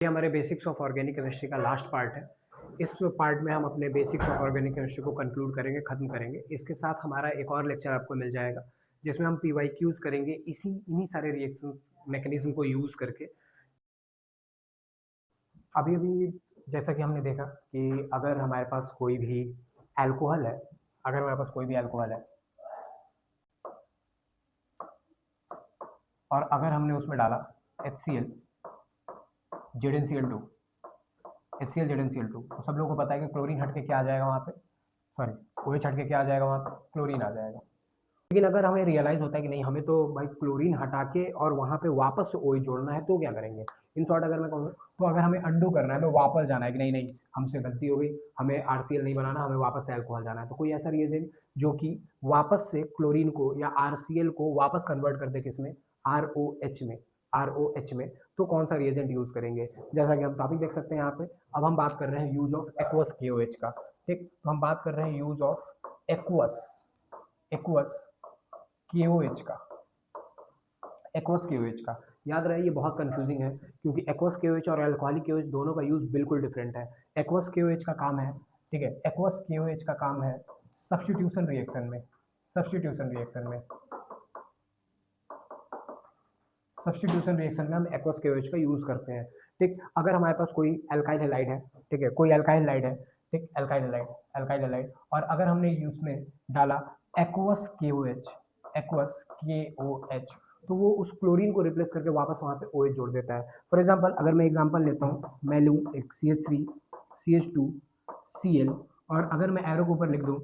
ये हमारे basics of organic chemistry का लास्ट पार्ट है। इस पार्ट में हम अपने बेसिक्स ऑफ ऑर्गेनिक केमिस्ट्री को कंक्लूड करेंगे, खत्म करेंगे। इसके साथ हमारा एक और लेक्चर आपको मिल जाएगा जिसमें हम पीवाईक्यूज करेंगे इन्हीं सारे रिएक्शन मैकेनिज्म को यूज करके। अभी अभी जैसा कि हमने देखा कि अगर हमारे पास कोई भी अल्कोहल है, और अगर हमने उसमें डाला HCl ZnCl2, तो सब लोगों को पता है कि क्लोरीन हट के क्या आ जाएगा वहाँ पे, सॉरी OH हट के क्या आ जाएगा वहाँ पे, क्लोरीन आ जाएगा। लेकिन अगर हमें रियलाइज होता है कि नहीं, हमें तो भाई क्लोरीन हटा के और वहाँ पे वापस से OH जोड़ना है, तो क्या करेंगे? इन शॉर्ट अगर मैं कहूँ तो अगर हमें अंडू करना है, हमें वापस जाना है कि नहीं नहीं हमसे गलती हो गई, हमें RCl नहीं बनाना, हमें वापस से अल्कोहल जाना है, तो कोई ऐसा रिएजेंट जो कि वापस से क्लोरीन को या RCl को वापस कन्वर्ट कर दे किसमें, ROH में, तो कौन सा रिएजेंट यूज करेंगे? जैसा कि हम टॉपिक देख सकते हैं यहाँ पे। अब हम बात कर रहे हैं यूज ऑफ एक्वस KOH का। ठीक, तो हम बात कर रहे हैं यूज ऑफ एक्वस KOH का। एक्वस KOH का याद रहे, ये बहुत कंफ्यूजिंग है क्योंकि एक्वस KOH और अल्कोहलिक KOH दोनों का यूज बिल्कुल डिफरेंट है। एक्वस KOH का काम है, ठीक है, एक्वस KOH का काम है सब्स्टिट्यूशन रिएक्शन में, हम एक्वस KOH का यूज करते हैं। ठीक, अगर हमारे पास कोई एल्काइल हैलाइड है, ठीक है, कोई एल्काइल हैलाइड है, ठीक, एल्काइल हैलाइड, और अगर हमने उसमें डाला एक्वस KOH, तो वो उस क्लोरीन को रिप्लेस करके वापस वहाँ पे OH जोड़ देता है। फॉर एग्जांपल अगर मैं एग्जांपल लेता हूँ, मैं लूँ एक CH3 CH2Cl, और अगर मैं एरो के ऊपर लिख दूँ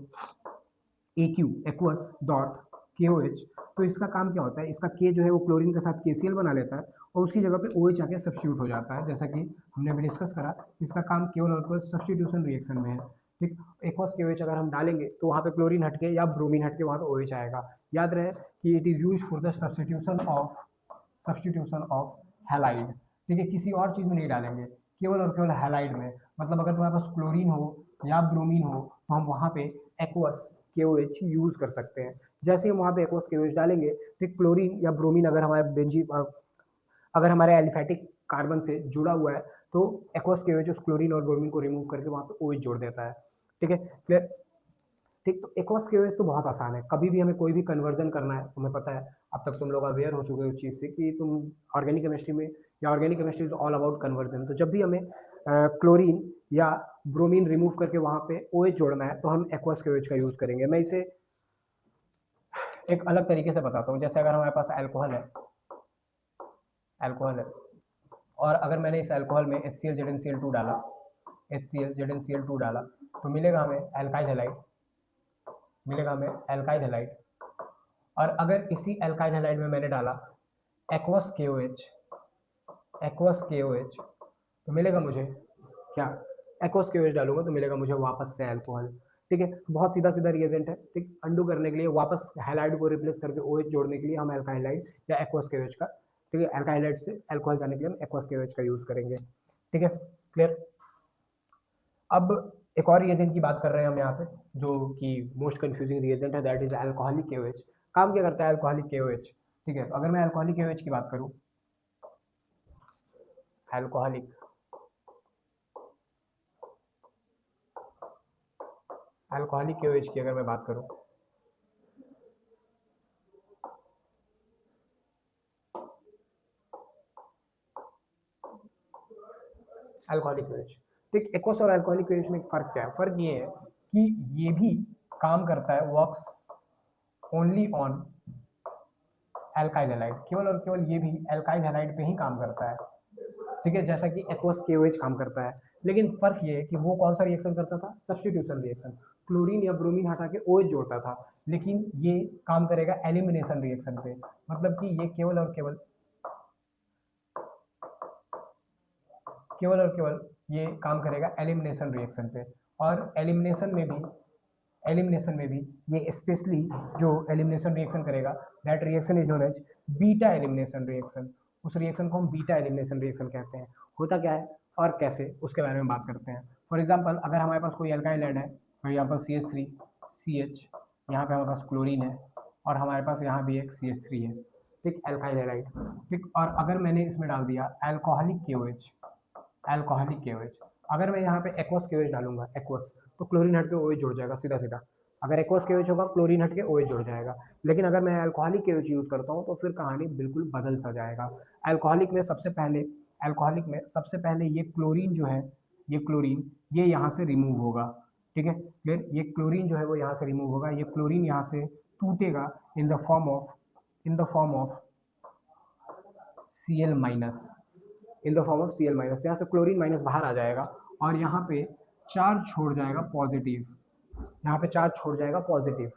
AQ एक्वस डॉट KOH, तो इसका काम क्या होता है, इसका K जो है वो क्लोरीन के साथ KCl बना लेता है और उसकी जगह पे OH आके सब्स्टिट्यूट हो जाता है। जैसा कि हमने अभी डिस्कस करा, इसका काम केवल और केवल सब्स्टिट्यूशन रिएक्शन में है। ठीक, एक्वस KOH अगर हम डालेंगे तो वहाँ पे क्लोरीन हटके या ब्रोमीन हटके वहाँ पे OH आएगा। याद रहे कि it is use for the substitution of halide. ठीक है, किसी और चीज़ में नहीं डालेंगे, केवल और केवल हैलाइड में। मतलब अगर तुम्हारे पास क्लोरीन हो या ब्रोमीन हो तो हम वहाँ पे एक्वस KOH यूज कर सकते हैं। जैसे हम वहाँ पे एक्वस KOH डालेंगे, फिर क्लोरीन या ब्रोमीन अगर अगर हमारे एलिफेटिक कार्बन से जुड़ा हुआ है तो एक्वस KOH उस क्लोरीन और ब्रोमीन को रिमूव करके वहाँ पे OH जोड़ देता है। ठीक है, क्लियर? ठीक, तो एक्वस KOH तो बहुत आसान है। कभी भी हमें कोई भी कन्वर्जन करना है, तुम्हें पता है, अब तक तुम लोग अवेयर हो चुके हो उस चीज़ से कि तुम ऑर्गेनिक केमिस्ट्री में, या organic chemistry is all about conversion. तो जब भी हमें क्लोरीन या ब्रोमीन रिमूव करके वहाँ पे OH जोड़ना है तो हम एक्वस KOH का यूज़ करेंगे। मैं इसे एक अलग तरीके से बताता हूँ। जैसे अगर हमारे पास अल्कोहल है और अगर मैंने इस अल्कोहल में HCl ZnCl2 डाला तो मिलेगा हमें अल्काइल हैलाइड, और अगर इसी अल्काइल हैलाइड में मैंने डाला एक्वस KOH तो मिलेगा मुझे क्या, एक्वस KOH डालूंगा तो मिलेगा मुझे वापस से अल्कोहल। ठीक है, बहुत सीधा सीधा रिएजेंट है। ठीक, अंडू करने के लिए, वापस हैलाइड को रिप्लेस करके OH जोड़ने के लिए हम अल्काइल हैलाइड या एक्वस KOH का, ठीक है, अल्काइल हैलाइड से अल्कोहल जाने के लिए हम एक्वस KOH का यूज करेंगे। ठीक है, क्लियर? अब एक और रिएजेंट की बात कर रहे हैं हम यहाँ पे, जो कि मोस्ट कंफ्यूजिंग रिएजेंट है, दैट इज अल्कोहलिक KOH। काम क्या करता है अल्कोहलिक KOH? ठीक है, तो अगर मैं अल्कोहलिक KOH की बात करूँ, अल्कोहलिक KOH की अगर मैं बात करूँ, अल्कोहलिक KOH, ठीक, एक्वस और अल्कोहलिक KOH में फर्क क्या है? फर्क ये है कि ये भी काम करता है, works only on alkyl halide, केवल और केवल ये भी एल्काइल हैलाइड पे ही काम करता है। ठीक है, जैसा कि एक्वस KOH काम करता है। लेकिन फर्क ये है कि वो कौन सा रिएक्शन करता था, सब्स्टिट्यूशन रिएक्शन, क्लोरीन या ब्रोमीन हटा के OH जोड़ता था। लेकिन ये काम करेगा एलिमिनेशन रिएक्शन पे, मतलब कि ये केवल और केवल ये काम करेगा एलिमिनेशन रिएक्शन पे। और एलिमिनेशन में भी ये स्पेशली जो एलिमिनेशन रिएक्शन करेगा, that reaction is known as beta elimination reaction. उस रिएक्शन को हम बीटा एलिमिनेशन रिएक्शन कहते हैं। होता क्या है और कैसे, उसके बारे में बात करते हैं। फॉर एग्जांपल अगर हमारे पास कोई अल्काइल हैलाइड है, फॉर एग्जांपल CH3CH, यहाँ पे हमारे पास क्लोरीन है और हमारे पास यहाँ भी एक CH3 है, ठीक, अल्काइल हैलाइड। ठीक, और अगर मैंने इसमें डाल दिया अल्कोहलिक KOH, अल्कोहलिक KOH। अगर मैं यहाँ पे एक्वस KOH डालूंगा, एक्वस, तो क्लोरीन हट के OH जुड़ जाएगा सीधा सीधा। अगर एक्वस KOH होगा, क्लोरीन हट के OH जुड़ जाएगा। लेकिन अगर मैं अल्कोहलिक KOH यूज़ करता हूँ तो फिर कहानी बिल्कुल बदल सा जाएगा। अल्कोहलिक में सबसे पहले ये क्लोरीन जो है, ये क्लोरीन ये यहाँ से रिमूव होगा। ठीक है, फिर ये क्लोरीन जो है वो यहाँ से रिमूव होगा। ये क्लोरीन यहाँ से टूटेगा in the form of Cl minus, in the form of Cl minus. यहाँ से क्लोरीन माइनस बाहर आ जाएगा और यहाँ पे चार्ज छोड़ जाएगा पॉजिटिव, यहाँ पे चार्ज छोड़ जाएगा पॉजिटिव।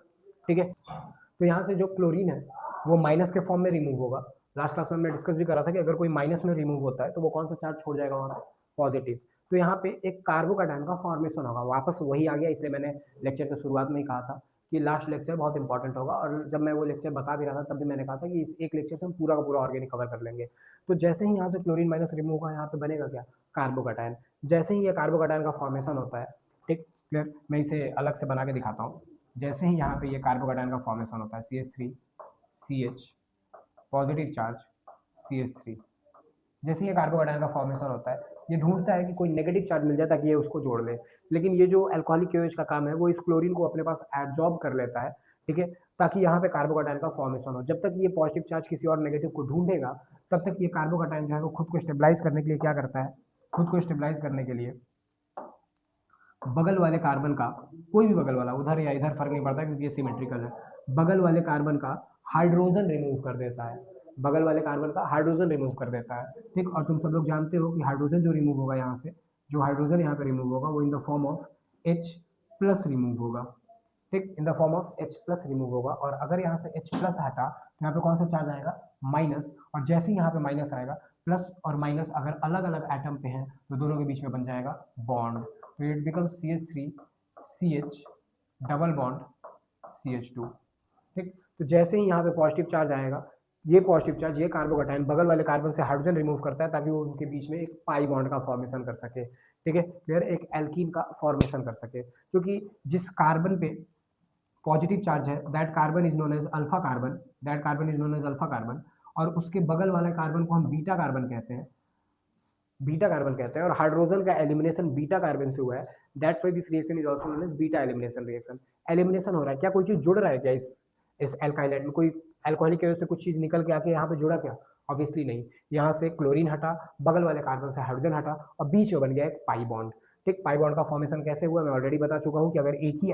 ठीक है, तो यहाँ से जो क्लोरीन है वो माइनस के फॉर्म में रिमूव होगा। लास्ट क्लास में हमने डिस्कस भी करा था कि अगर कोई माइनस में रिमूव होता है तो वो कौन सा चार्ज छोड़ जाएगा वहाँ पे, पॉजिटिव। तो यहाँ पे एक कार्बोकैटायन का फॉर्मेशन होगा, वापस वही आ गया। इसलिए मैंने लेक्चर के शुरुआत में ही कहा था कि लास्ट लेक्चर बहुत इंपॉर्टेंट होगा, और जब मैं वो लेक्चर बता भी रहा था तब भी मैंने कहा था कि इस एक लेक्चर से हम पूरा का पूरा ऑर्गेनिक कवर कर लेंगे। तो जैसे ही यहाँ से क्लोरीन माइनस रिमूव होगा, यहाँ पे बनेगा क्या, कार्बोकैटायन। जैसे ही ये कार्बोकैटायन का फॉर्मेशन होता है, ठीक, क्लियर, मैं इसे अलग से बना के दिखाता हूँ। जैसे ही यहाँ पे ये कार्बोकैटायन का फॉर्मेशन होता है, CH3 CH positive charge CH3, जैसे ये कार्बोकैटायन का फॉर्मेशन होता है, ये ढूंढता है कि कोई नेगेटिव चार्ज मिल जाए ताकि ये उसको जोड़ ले। लेकिन ये जो अल्कोहलिक KOH का काम है वो इस क्लोरीन को अपने पास एब्जॉर्ब कर लेता है, ठीक है, ताकि यहाँ पे कार्बोकैटायन का फॉर्मेशन हो। जब तक ये पॉजिटिव चार्ज किसी और नेगेटिव को ढूंढेगा, तब तक ये कार्बोकैटायन जो है वो खुद को स्टेबलाइज करने के लिए क्या करता है, खुद को स्टेबलाइज करने के लिए बगल वाले कार्बन का, कोई भी बगल वाला, उधर या इधर फर्क नहीं पड़ता क्योंकि ये सिमेट्रिकल है, बगल वाले कार्बन का हाइड्रोजन रिमूव कर देता है, बगल वाले कार्बन का हाइड्रोजन रिमूव कर देता है। ठीक, और तुम सब लोग जानते हो कि हाइड्रोजन जो रिमूव होगा यहाँ से, जो हाइड्रोजन यहाँ पे रिमूव होगा वो in the form of H plus remove होगा। ठीक, in the form of H plus remove होगा। और अगर यहाँ से H प्लस हटा तो यहाँ पे कौन सा चार्ज आएगा, माइनस। और जैसे ही यहाँ पे माइनस आएगा, प्लस और माइनस अगर अलग अलग एटम पे हैं तो दोनों के बीच में बन जाएगा बॉन्ड, तो it becomes CH3 CH double bond CH2। ठीक, तो जैसे ही यहाँ पे पॉजिटिव चार्ज आएगा, ये पॉजिटिव चार्ज, ये कार्बोकैटायन बगल वाले कार्बन से हाइड्रोजन रिमूव करता है ताकि वो उनके बीच में एक पाई बॉन्ड का फॉर्मेशन कर सके। ठीक है, फिर एक एल्कीन का फॉर्मेशन कर सके, क्योंकि जिस कार्बन पे पॉजिटिव चार्ज है that carbon is known as alpha carbon, that carbon is known as alpha carbon, और उसके बगल वाले कार्बन को हम बीटा कार्बन कहते हैं, बीटा कार्बन कहते हैं। और हाइड्रोजन का एलिमिनेशन बीटा कार्बन से हुआ है, that's why this reaction is also known as beta elimination reaction. Elimination हो रहा है, क्या कोई चीज जुड़ रहा है क्या इस एल्काइल में, कोई अल्कोहलिक वजह से कुछ चीज निकल के आके यहाँ पे जुड़ा क्या, ऑब्वियसली नहीं। यहाँ से क्लोरीन हटा, बगल वाले कार्बन से हाइड्रोजन हटा और बीच में बन गया एक पाई बॉन्ड। ठीक, पाई बॉन्ड का फॉर्मेशन कैसे हुआ मैं ऑलरेडी बता चुका हूँ कि अगर एक ही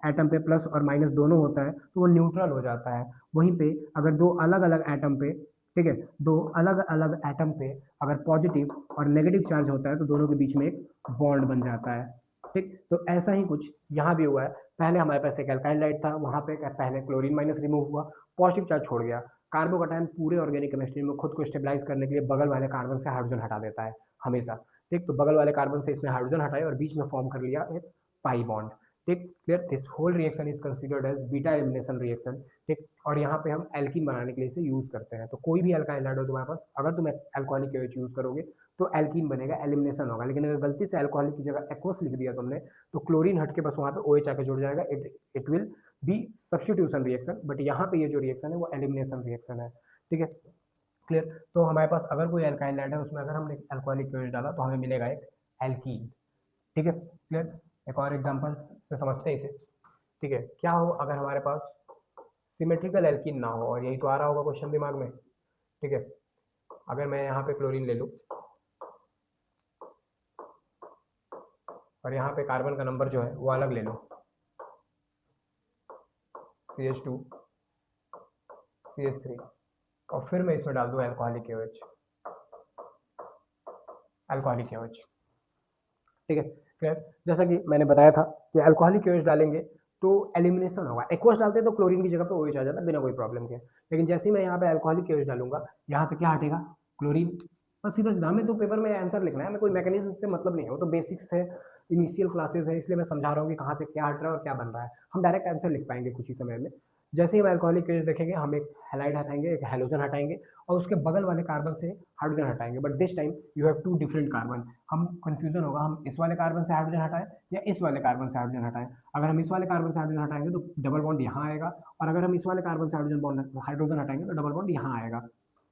एटम पे प्लस और माइनस दोनों होता है तो वो न्यूट्रल हो जाता है। वहीं पे अगर दो अलग अलग एटम पे, ठीक है, दो अलग अलग एटम पे अगर पॉजिटिव और नेगेटिव चार्ज होता है तो दोनों के बीच में एक बॉन्ड बन जाता है। ठीक, तो ऐसा ही कुछ यहाँ भी हुआ है। पहले हमारे पास एक अल्काइल लाइट था, वहाँ पे पहले क्लोरीन माइनस रिमूव हुआ, पॉजिटिव चार्ज छोड़ गया। कार्बोकैटायन पूरे ऑर्गेनिक केमिस्ट्री में खुद को स्टेबलाइज करने के लिए बगल वाले कार्बन से हाइड्रोजन हटा देता है हमेशा। ठीक, तो बगल वाले कार्बन से इसने हाइड्रोजन हटाए और बीच में फॉर्म कर लिया एक पाई बॉन्ड। ठीक, clear, this whole reaction is considered as beta elimination reaction. ठीक, और यहाँ पे हम एल्कीन बनाने के लिए इसे यूज करते हैं। तो कोई भी अल्काइल हाइड हो तुम्हारे पास, अगर तुम अल्कोहलिक KOH यूज करोगे तो एल्कीन बनेगा, एलिमिनेशन होगा। लेकिन अगर गलती से अल्कोहलिक की जगह एक्वस लिख दिया तुमने तो क्लोरीन हट के बस वहाँ पे OH आके जुड़ जाएगा, it will be substitution reaction. But यहाँ पे ये जो रिएक्शन है वो एलिमिनेशन रिएक्शन है। ठीक है, क्लियर। तो हमारे पास अगर कोई अल्काइल हाइड है उसमें अगर हमने अल्कोहलिक KOH डाला तो हमें मिलेगा एक एल्कीन। ठीक है, क्लियर। एक और एग्जांपल से समझते हैं इसे। ठीक है, क्या हो अगर हमारे पास सिमेट्रिकल एल्कीन ना हो, और यही तो आ रहा होगा क्वेश्चन दिमाग में। ठीक है, अगर मैं यहाँ पे क्लोरीन ले लूँ और यहाँ पे कार्बन का नंबर जो है वो अलग ले लो, CH2 CH3, और फिर मैं इसमें डाल दूँ अल्कोहलिक KOH, अल्कोहलिक KOH। ठीक है, क्लियर। जैसा कि मैंने बताया था कि अल्कोहलिक KOH डालेंगे तो एलिमिनेशन होगा। एक्वस डालते तो क्लोरीन की जगह पे OH आ जाता बिना कोई प्रॉब्लम के। लेकिन जैसे ही मैं यहाँ पे अल्कोहलिक KOH डालूंगा, यहाँ से क्या हटेगा, क्लोरीन। बस सीधा सीधा हमें तो पेपर में आंसर लिखना है, हमें कोई मैकेनिज्म से मतलब नहीं है, वो तो बेसिक्स है, इनिशियल क्लासेस है, इसलिए मैं समझा रहा हूँ कि कहाँ से क्या हट रहा है और क्या बन रहा है। हम डायरेक्ट आंसर लिख पाएंगे कुछ ही समय में। जैसे ही हम अल्कोहलिक KOH देखेंगे, हम एक हैलाइड हटाएंगे, एक हेलोजन हटाएंगे और उसके बगल वाले कार्बन से हाइड्रोजन हटाएंगे। But this time you have two different carbon. हम कंफ्यूजन होगा, हम इस वाले कार्बन से हाइड्रोजन हटाएं या इस वाले कार्बन से हाइड्रोजन हटाएं। अगर हम इस वाले कार्बन से हाइड्रोजन हटाएंगे तो डबल बॉन्ड यहाँ आएगा, और अगर हम इस वाले कार्बन से हाइड्रोजन हटाएंगे तो डबल बॉन्ड यहाँ आएगा।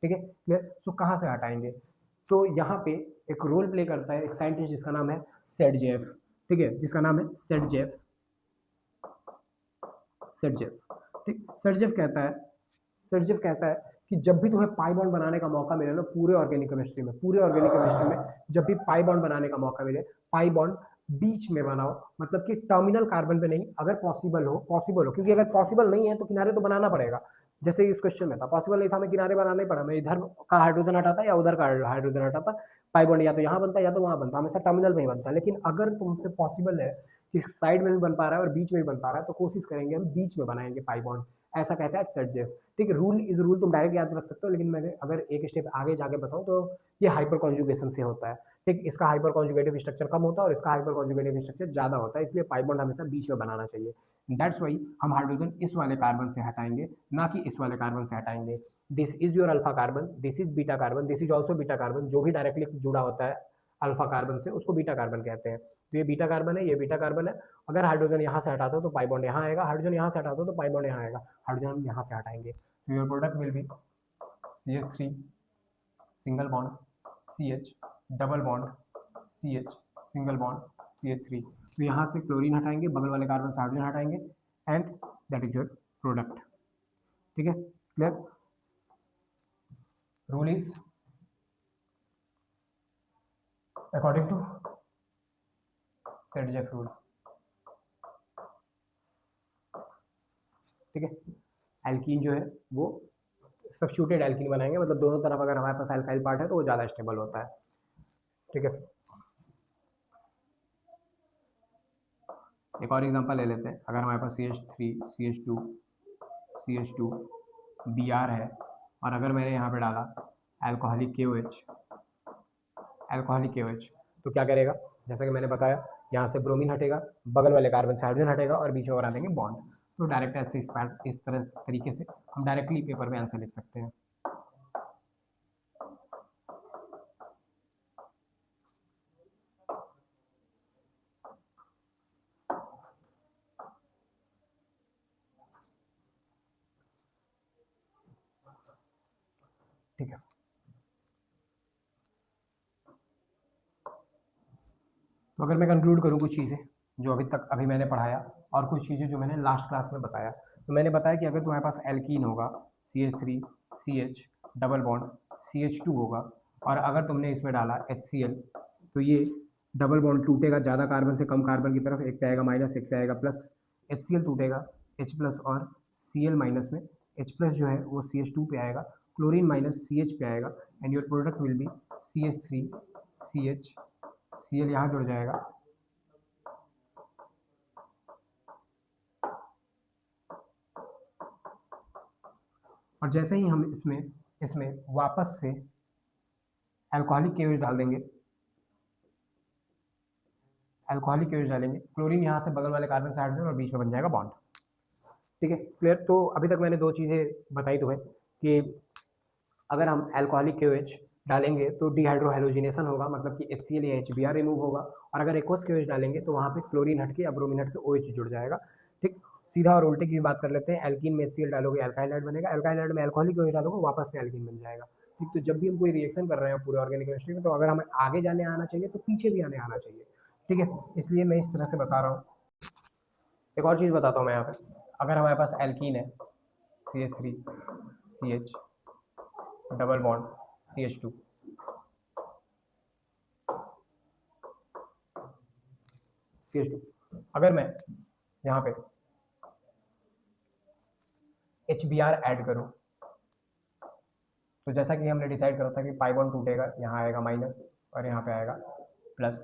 ठीक है, क्लियर। सो कहाँ से हटाएंगे, तो यहाँ पे एक रोल प्ले करता है एक साइंटिस्ट जिसका नाम है सेडजेफ, ठीक है, जिसका नाम है सेडजेफ, सेडजेफ, ठीक। सेडजेफ कहता है कि जब भी तुम्हें पाई बॉन्ड बनाने का मौका मिले ना पूरे ऑर्गेनिक केमिस्ट्री में, जब भी पाई बॉन्ड बनाने का मौका मिले, पाई बॉन्ड बीच में बनाओ, मतलब कि टर्मिनल कार्बन पे नहीं, अगर पॉसिबल हो, क्योंकि अगर पॉसिबल नहीं है तो किनारे तो बनाना पड़ेगा। जैसे इस क्वेश्चन में था, पॉसिबल नहीं था, हमें किनारे बनाना ही पड़ा, मैं इधर का हाइड्रोजन हटाता या उधर का हाइड्रोजन हटाता, पाई बॉन्ड या तो यहाँ बनता या तो वहाँ बनता, हमेशा टर्मिनल में ही बनता। लेकिन अगर तुमसे पॉसिबल है कि साइड में भी बन पा रहा है और बीच में भी बन पा रहा है, तो कोशिश करेंगे हम बीच में बनाएंगे पाई बॉन्ड, ऐसा कहता है सेडजेफ, ठीक है। रूल तुम डायरेक्ट याद रख सकते हो, लेकिन मैंने अगर एक स्टेप आगे जाके बताऊं तो ये हाइपर कॉन्जुगेशन से होता है, ठीक। इसका हाइपर कॉन्जुगेटिव स्ट्रक्चर कम होता है और इसका हाइपर कॉन्जुगेटिव स्ट्रक्चर ज़्यादा होता है, इसलिए पाई बॉन्ड हमेशा बीच में बनाना चाहिए। दैट्स वाई हम हाइड्रोजन इस वाले कार्बन से हटाएंगे, ना कि इस वाले कार्बन से हटाएंगे। This is your alpha carbon, this is beta carbon, this is also beta carbon, जो भी डायरेक्टली जुड़ा होता है अल्फा कार्बन से उसको बीटा कार्बन कहते हैं। तो ये बीटा कार्बन है, ये बीटा कार्बन है। अगर हाइड्रोजन यहाँ से हटाते हो तो पाई बॉन्ड यहाँ आएगा, हाइड्रोजन यहाँ से हटाते हो तो पाई बॉन्ड यहाँ आएगा, हाइड्रोजन हम यहाँ से हटाएंगे, तो your product will be CH3 single bond CH double bond CH single bond CH3। तो यहाँ से क्लोरीन हटाएंगे, बगल वाले कार्बन से हाइड्रोजन हटाएंगे, and that is your product, ठीक है, clear. Rule is according to Saytzeff rule, ठीक है। एल्कीन जो है वो सब्स्टिट्यूटेड एल्कीन बनाएंगे, मतलब दोनों तरफ अगर हमारे पास एल्काइल पार्ट है तो वो ज़्यादा स्टेबल होता है, ठीक है। एक और एग्जांपल ले लेते हैं, अगर हमारे पास CH3 CH2 Br है, और अगर मैंने यहाँ पे डाला अल्कोहलिक KOH, तो क्या करेगा, जैसा कि मैंने बताया, यहाँ से ब्रोमीन हटेगा, बगल वाले कार्बन से हाइड्रोजन हटेगा और बीच में बना देंगे बॉन्ड। तो डायरेक्ट ऐसे इस तरीके से हम डायरेक्टली पेपर में आंसर लिख सकते हैं। ठीक है, तो अगर मैं कंक्लूड करूँ कुछ चीज़ें जो अभी मैंने पढ़ाया, और कुछ चीज़ें जो मैंने लास्ट क्लास में बताया, तो मैंने बताया कि अगर तुम्हारे पास एल्कीन होगा CH3 CH double bond CH2 होगा, और अगर तुमने इसमें डाला HCl, तो ये डबल बॉन्ड टूटेगा, ज़्यादा कार्बन से कम कार्बन की तरफ, एक पे आएगा माइनस, एक पे आएगा प्लस, HCl टूटेगा H प्लस और Cl माइनस में, H प्लस जो है वो CH2 पे आएगा, क्लोरीन माइनस CH पे आएगा, and your product will be CH3 CH, Cl यहाँ जुड़ जाएगा, और जैसे ही हम इसमें वापस से अल्कोहलिक KOH डाल देंगे, क्लोरीन यहाँ से बगल वाले कार्बन से हाइड्रोजन और बीच में बन जाएगा बॉन्ड, ठीक है, क्लियर। तो अभी तक मैंने दो चीज़ें बताई तुम्हें कि अगर हम अल्कोहलिक KOH डालेंगे तो डिहाइड्रोहेलोजिनेशन होगा, मतलब कि HCl या HBr रिमूव होगा, और अगर एक्वस KOH डालेंगे तो वहाँ पे क्लोरीन हट के या ब्रोमीन हट के OH जुड़ जाएगा, ठीक। सीधा और उल्टे की भी बात कर लेते हैं, एल्कीन में HCl डालोगे अल्काइल हाइड बनेगा, अल्काइल हाइड में अल्कोहलिक KOH डालोगे वापस से एल्कीन बन जाएगा, ठीक। तो जब भी हम कोई रिएक्शन कर रहे हैं पूरे ऑर्गेनिक केमिस्ट्री में, तो अगर हमें आगे जाने आना चाहिए तो पीछे भी आना चाहिए, ठीक है, इसलिए मैं इस तरह से बता रहा हूँ। एक और चीज़ बताता हूँ मैं यहाँ पे, अगर हमारे पास एल्कीन है CH3 CH double bond CH2, अगर मैं यहाँ पे HBr ऐड करूँ, तो जैसा कि हमने डिसाइड करा था कि पाई बॉन्ड टूटेगा, यहाँ आएगा माइनस और यहाँ पे आएगा प्लस,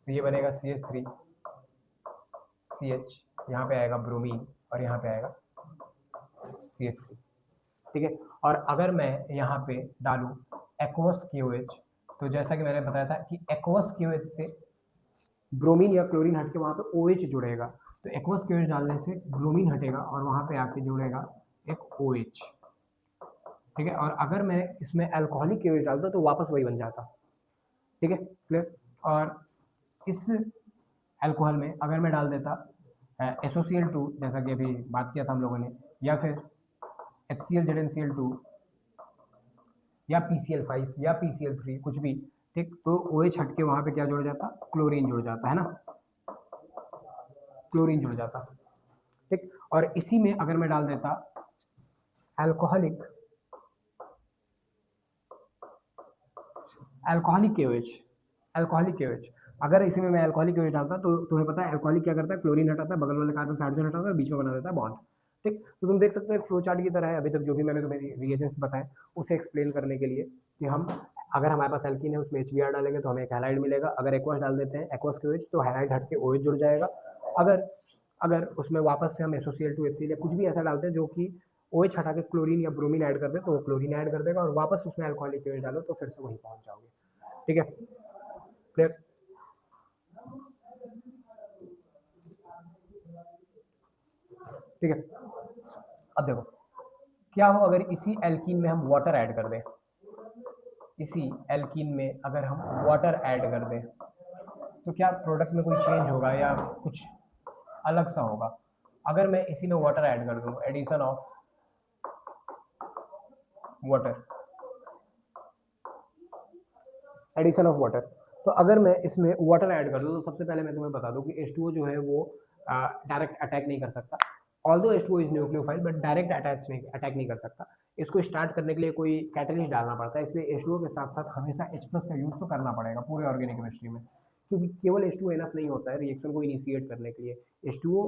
तो ये बनेगा CH3 CH, यहाँ पे आएगा ब्रोमीन और यहाँ पे आएगा CH3, ठीक है। और अगर मैं यहाँ पे डालूँ एक्वस KOH, तो जैसा कि मैंने बताया था कि एक्वस KOH से ब्रोमीन या क्लोरीन हट के वहाँ पे OH जुड़ेगा, तो एक्वस KOH डालने से ब्रोमीन हटेगा और वहाँ पे आके जुड़ेगा एक OH, ठीक है। और अगर मैं इसमें अल्कोहलिक KOH डालता तो वापस वही बन जाता, ठीक है, क्लियर। और इस अल्कोहल में अगर मैं डाल देता SOCl2, जैसा कि अभी बात किया था हम लोगों ने, या फिर HCl ZnCl2 या PCl5 या PCl3 कुछ भी, ठीक, तो OH हट के वहाँ पे क्या जुड़ जाता, क्लोरीन जुड़ जाता है ना, क्लोरीन जुड़ जाता। ठीक, और इसी में अगर मैं डाल देता alcoholic alcoholic KOH, alcoholic KOH, अगर इसी में मैं अल्कोहलिक KOH डालता तो तुम्हें पता है अल्कोहलिक क्या करता है, क्लोरीन हटाता है, बगल वाले कार्बन से हाइड्रोजन हटाता है, बीच में बना देता है बॉन्ड। ठीक, तो तुम देख सकते हो फ्लो चार्ट की तरह है अभी तक जो भी मैंने तुम्हें रिएजेंट्स बताए उसे एक्सप्लेन करने के लिए कि हम अगर हमारे पास एल्कीन है उसमें HBr डालेंगे तो हमें एक हैलाइड मिलेगा, अगर एक्वस डाल देते हैं एक्वस KOH तो हैलाइड हट के OH जुड़ जाएगा, अगर अगर उसमें वापस से हम SOCl2 या कुछ भी ऐसा डालते हैं जो कि OH हटा के क्लोरीन या ब्रोमीन ऐड कर दे तो वो क्लोरीन ऐड कर देगा और वापस उसमें अल्कोहलिक KOH डालो तो फिर से वहीं पहुंच जाओगे। ठीक है, क्लियर। ठीक है, अब देखो क्या हो अगर इसी एल्कीन में हम वाटर ऐड कर दें, इसी एल्कीन में अगर हम वाटर ऐड कर दें तो क्या प्रोडक्ट में कोई चेंज होगा या कुछ अलग सा होगा। अगर मैं इसी में वाटर ऐड कर दूं, addition of water, addition of water, तो अगर मैं इसमें वाटर ऐड कर दूं तो सबसे पहले मैं तुम्हें बता दूं कि H2O जो है वो डायरेक्ट अटैक नहीं कर सकता, although H2O is nucleophile but direct attack नहीं कर सकता, इसको स्टार्ट करने के लिए कोई कैटलिस्ट डालना पड़ता है, इसलिए H2O के साथ साथ हमेशा H+ का यूज़ तो करना पड़ेगा पूरे ऑर्गेनिक केमिस्ट्री में, क्योंकि केवल H2O इनफ नहीं होता है रिएक्शन को इनिशिएट करने के लिए। H2O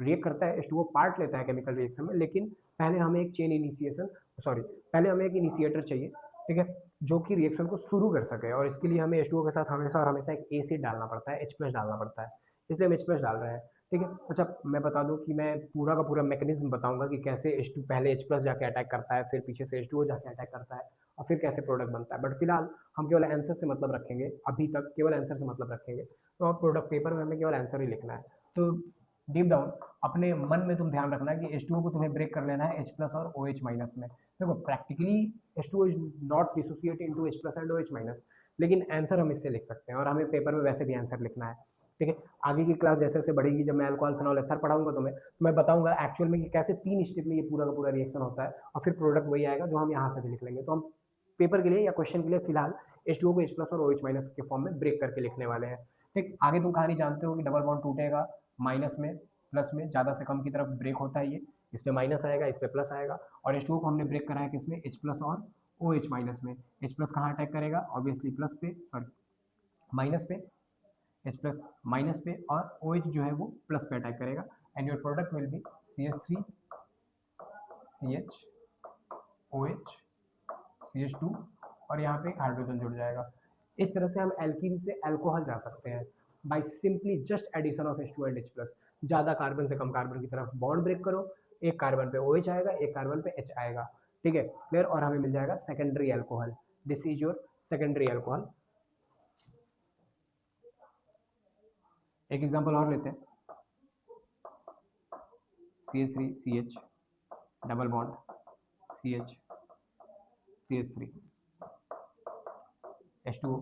रिएक्ट करता है, H2O पार्ट लेता है केमिकल रिएक्शन में, लेकिन पहले हमें एक चेन इनिशिएशन पहले हमें एक इनिशिएटर चाहिए, ठीक है, जो कि रिएक्शन को शुरू कर सके, और इसके लिए हमें H2O के साथ हमेशा और हमेशा एक एसिड डालना पड़ता है, H+ डालना पड़ता है, इसलिए हम H+ डाल रहे हैं। ठीक है, अच्छा मैं बता दूं कि मैं पूरा का पूरा मैकेनिज्म बताऊंगा कि कैसे H2 पहले H+ जाके अटैक करता है, फिर पीछे से H2O जाके अटैक करता है और फिर कैसे प्रोडक्ट बनता है, बट फिलहाल हम केवल आंसर से मतलब रखेंगे, अभी तक केवल आंसर से मतलब रखेंगे, तो अब प्रोडक्ट पेपर में हमें केवल आंसर ही लिखना है। तो डीप डाउन अपने मन में तुम ध्यान रखना कि H2O को तुम्हें ब्रेक कर लेना है H+ और OH- में। देखो practically H2O is not dissociate into H+ and OH-, लेकिन आंसर हम इससे लिख सकते हैं और हमें पेपर में वैसे भी आंसर लिखना है। ठीक है, आगे की क्लास जैसे जैसे बढ़ेगी, जब मैं अल्कोहल फिनॉल एथर पढ़ाऊंगा तुम्हें, तो मैं बताऊंगा एक्चुअल में कि कैसे 3 स्टेप में ये पूरा का पूरा रिएक्शन होता है और फिर प्रोडक्ट वही आएगा जो हम यहाँ से भी लिख लेंगे। तो हम पेपर के लिए या क्वेश्चन के लिए फिलहाल H2O को H+ और OH- के फॉर्म में ब्रेक करके लिखने वाले हैं। ठीक, आगे तुम कहानी जानते हो कि डबल बॉन्ड टूटेगा, माइनस में प्लस में ज़्यादा से कम की तरफ ब्रेक होता है, ये इसमें माइनस आएगा, इस पर प्लस आएगा, और H2O को हमने ब्रेक कराया किसमें, H+ और OH- में। H+ कहाँ अटैक करेगा, ऑब्वियसली प्लस पे, सॉरी माइनस पे, H+ माइनस पे, और OH जो है वो प्लस पे अटैक करेगा, and your product will be CH3 CH OH CH2 और यहाँ पे हाइड्रोजन जुड़ जाएगा। इस तरह से हम एल्कीन से अल्कोहल जा सकते हैं by simply just addition of H2 and H+। ज़्यादा कार्बन से कम कार्बन की तरफ बॉन्ड ब्रेक करो, एक कार्बन पे OH आएगा, एक कार्बन पे H आएगा, ठीक है क्लियर, और हमें मिल जाएगा secondary alcohol. This is your secondary alcohol. एक एग्जांपल और लेते हैं, CH3 CH double bond CH CH3 H2O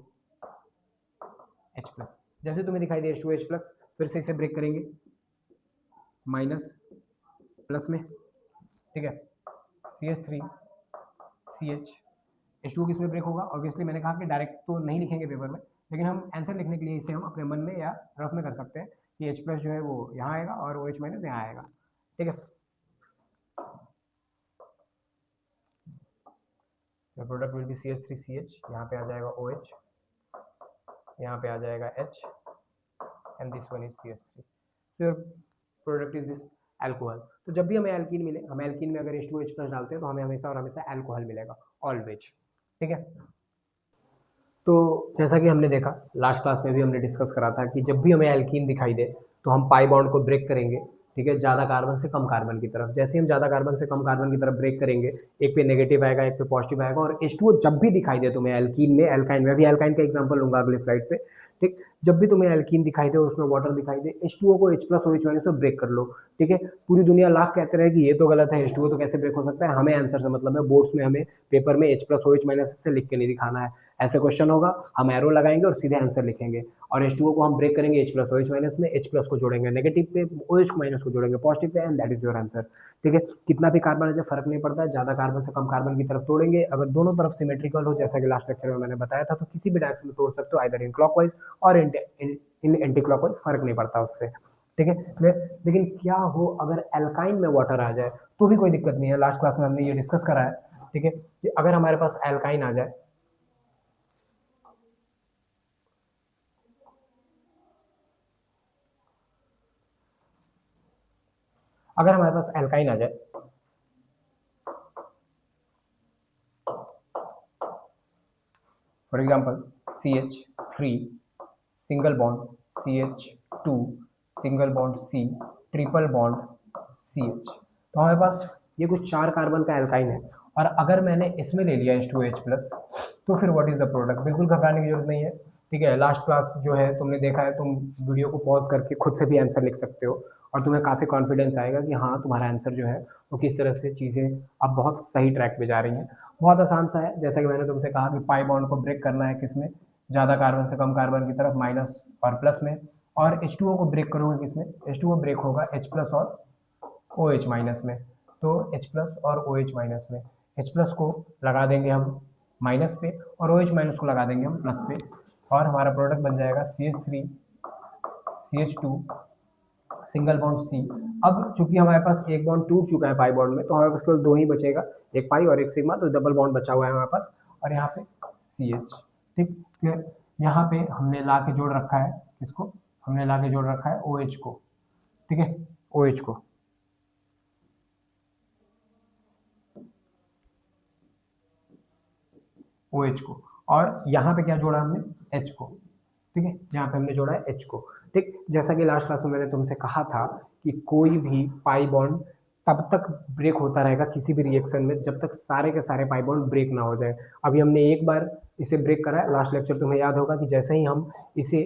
H+, जैसे तुम्हें दिखाई दे H2O H+, फिर से इसे ब्रेक करेंगे माइनस प्लस में, ठीक है, CH3 CH H2O किस में ब्रेक होगा, ऑब्वियसली मैंने कहा कि डायरेक्ट तो नहीं लिखेंगे पेपर में, लेकिन हम आंसर लिखने के लिए इसे हम अपने मन में या रफ में कर सकते हैं कि H+ जो है वो यहाँ आएगा और OH- यहाँ आएगा, ठीक है। तो product will be CH3 CH, यहाँ पे आ जाएगा OH, यहाँ पे आ जाएगा H, and this one is CH3, तो प्रोडक्ट इज दिस अल्कोहल। तो जब भी हमें एल्कीन मिले, हम एल्कीन में अगर H2O H+ डालते हैं तो हमें हमेशा और हमेशा अल्कोहल मिलेगा ऑलवेज, ठीक है। तो जैसा कि हमने देखा लास्ट क्लास में भी हमने डिस्कस करा था कि जब भी हमें एल्कीन दिखाई दे तो हम पाई बॉन्ड को ब्रेक करेंगे, ठीक है, ज़्यादा कार्बन से कम कार्बन की तरफ। जैसे हम ज़्यादा कार्बन से कम कार्बन की तरफ ब्रेक करेंगे, एक पे नेगेटिव आएगा, एक पे पॉजिटिव आएगा, और H2O जब भी दिखाई दे तुम्हें एल्कीन में, एल्काइन में, अभी एल्काइन का एग्जाम्पल लूंगा अगले स्लाइड पे, ठीक, जब भी तुम्हें एल्कीन दिखाई दे उसमें वाटर दिखाई दे, H2O को H+ OH- से ब्रेक कर लो, ठीक है। पूरी दुनिया लाख कहते रहे कि ये तो गलत है, H2O तो कैसे ब्रेक हो सकता है, हमें आंसर से मतलब है, बोर्ड्स में हमें पेपर में H+ OH- से लिख के नहीं दिखाना है, ऐसे क्वेश्चन होगा, हम एरो लगाएंगे और सीधे आंसर लिखेंगे। और H2O को हम ब्रेक करेंगे H प्लस OH माइनस में, H प्लस को जोड़ेंगे नेगेटिव पे, OH को माइनस को जोड़ेंगे positive pay, and that is your answer. ठीक है, कितना भी कार्बन है, फर्क नहीं पड़ता है, ज्यादा कार्बन से कम कार्बन की तरफ तोड़ेंगे। अगर दोनों तरफ सिमेट्रिकल हो, जैसा कि लास्ट लेक्चर में मैंने बताया था, तो किसी भी डायरेक्शन में तोड़ सकते हो, आइदर इन क्लॉकवाइज और इन एंटी क्लॉकवाइज, फर्क नहीं पड़ता उससे। ठीक है, लेकिन क्या हो अगर एल्काइन में वाटर आ जाए, तो भी कोई दिक्कत नहीं है। लास्ट क्लास में हमने ये डिस्कस करा है। ठीक है, कि अगर हमारे पास एल्काइन आ जाए, अगर हमारे पास एल्काइन आ जाए, for example CH3 single bond CH2 single bond C triple bond CH, तो हमारे पास ये कुछ 4 कार्बन का एल्काइन है, और अगर मैंने इसमें ले लिया H2OH प्लस, तो फिर व्हाट इज द प्रोडक्ट? बिल्कुल घबराने की जरूरत नहीं है। ठीक है, लास्ट क्लास जो है तुमने देखा है, तुम वीडियो को पॉज करके खुद से भी आंसर लिख सकते हो, और तुम्हें काफ़ी कॉन्फिडेंस आएगा कि हाँ तुम्हारा आंसर जो है वो किस तरह से चीज़ें अब बहुत सही ट्रैक पे जा रही हैं। बहुत आसान सा है, जैसा कि मैंने तुमसे कहा कि पाई बॉन्ड को ब्रेक करना है किसमें? ज़्यादा कार्बन से कम कार्बन की तरफ, माइनस और प्लस में। और H2O को ब्रेक करोगे किसमें? H2O ब्रेक होगा H प्लस और OH माइनस में। तो H प्लस और OH माइनस में, H प्लस को लगा देंगे हम माइनस पे, और OH माइनस को लगा देंगे हम प्लस पे, और हमारा प्रोडक्ट बन जाएगा CH3 CH2 single bond C। अब चूंकि हमारे पास एक बॉन्ड टूट चुका है पाई बॉन्ड में, तो हमारे पास केवल 2 ही बचेगा, एक पाई और एक सिग्मा, तो डबल बॉन्ड बचा हुआ है हमारे पास, और यहाँ पे CH। ठीक है, यहाँ पे हमने ला के जोड़ रखा है किसको? हमने ला के जोड़ रखा है OH को। ठीक है, OH को, OH को, और यहाँ पे क्या जोड़ा हमने? H को। ठीक है, यहाँ पे हमने जोड़ा है H को। ठीक, जैसा कि लास्ट क्लास में मैंने तुमसे कहा था कि कोई भी पाई बॉन्ड तब तक ब्रेक होता रहेगा किसी भी रिएक्शन में जब तक सारे के सारे पाई बॉन्ड ब्रेक ना हो जाए। अभी हमने एक बार इसे ब्रेक करा है, लास्ट लेक्चर तुम्हें याद होगा कि जैसे ही हम इसे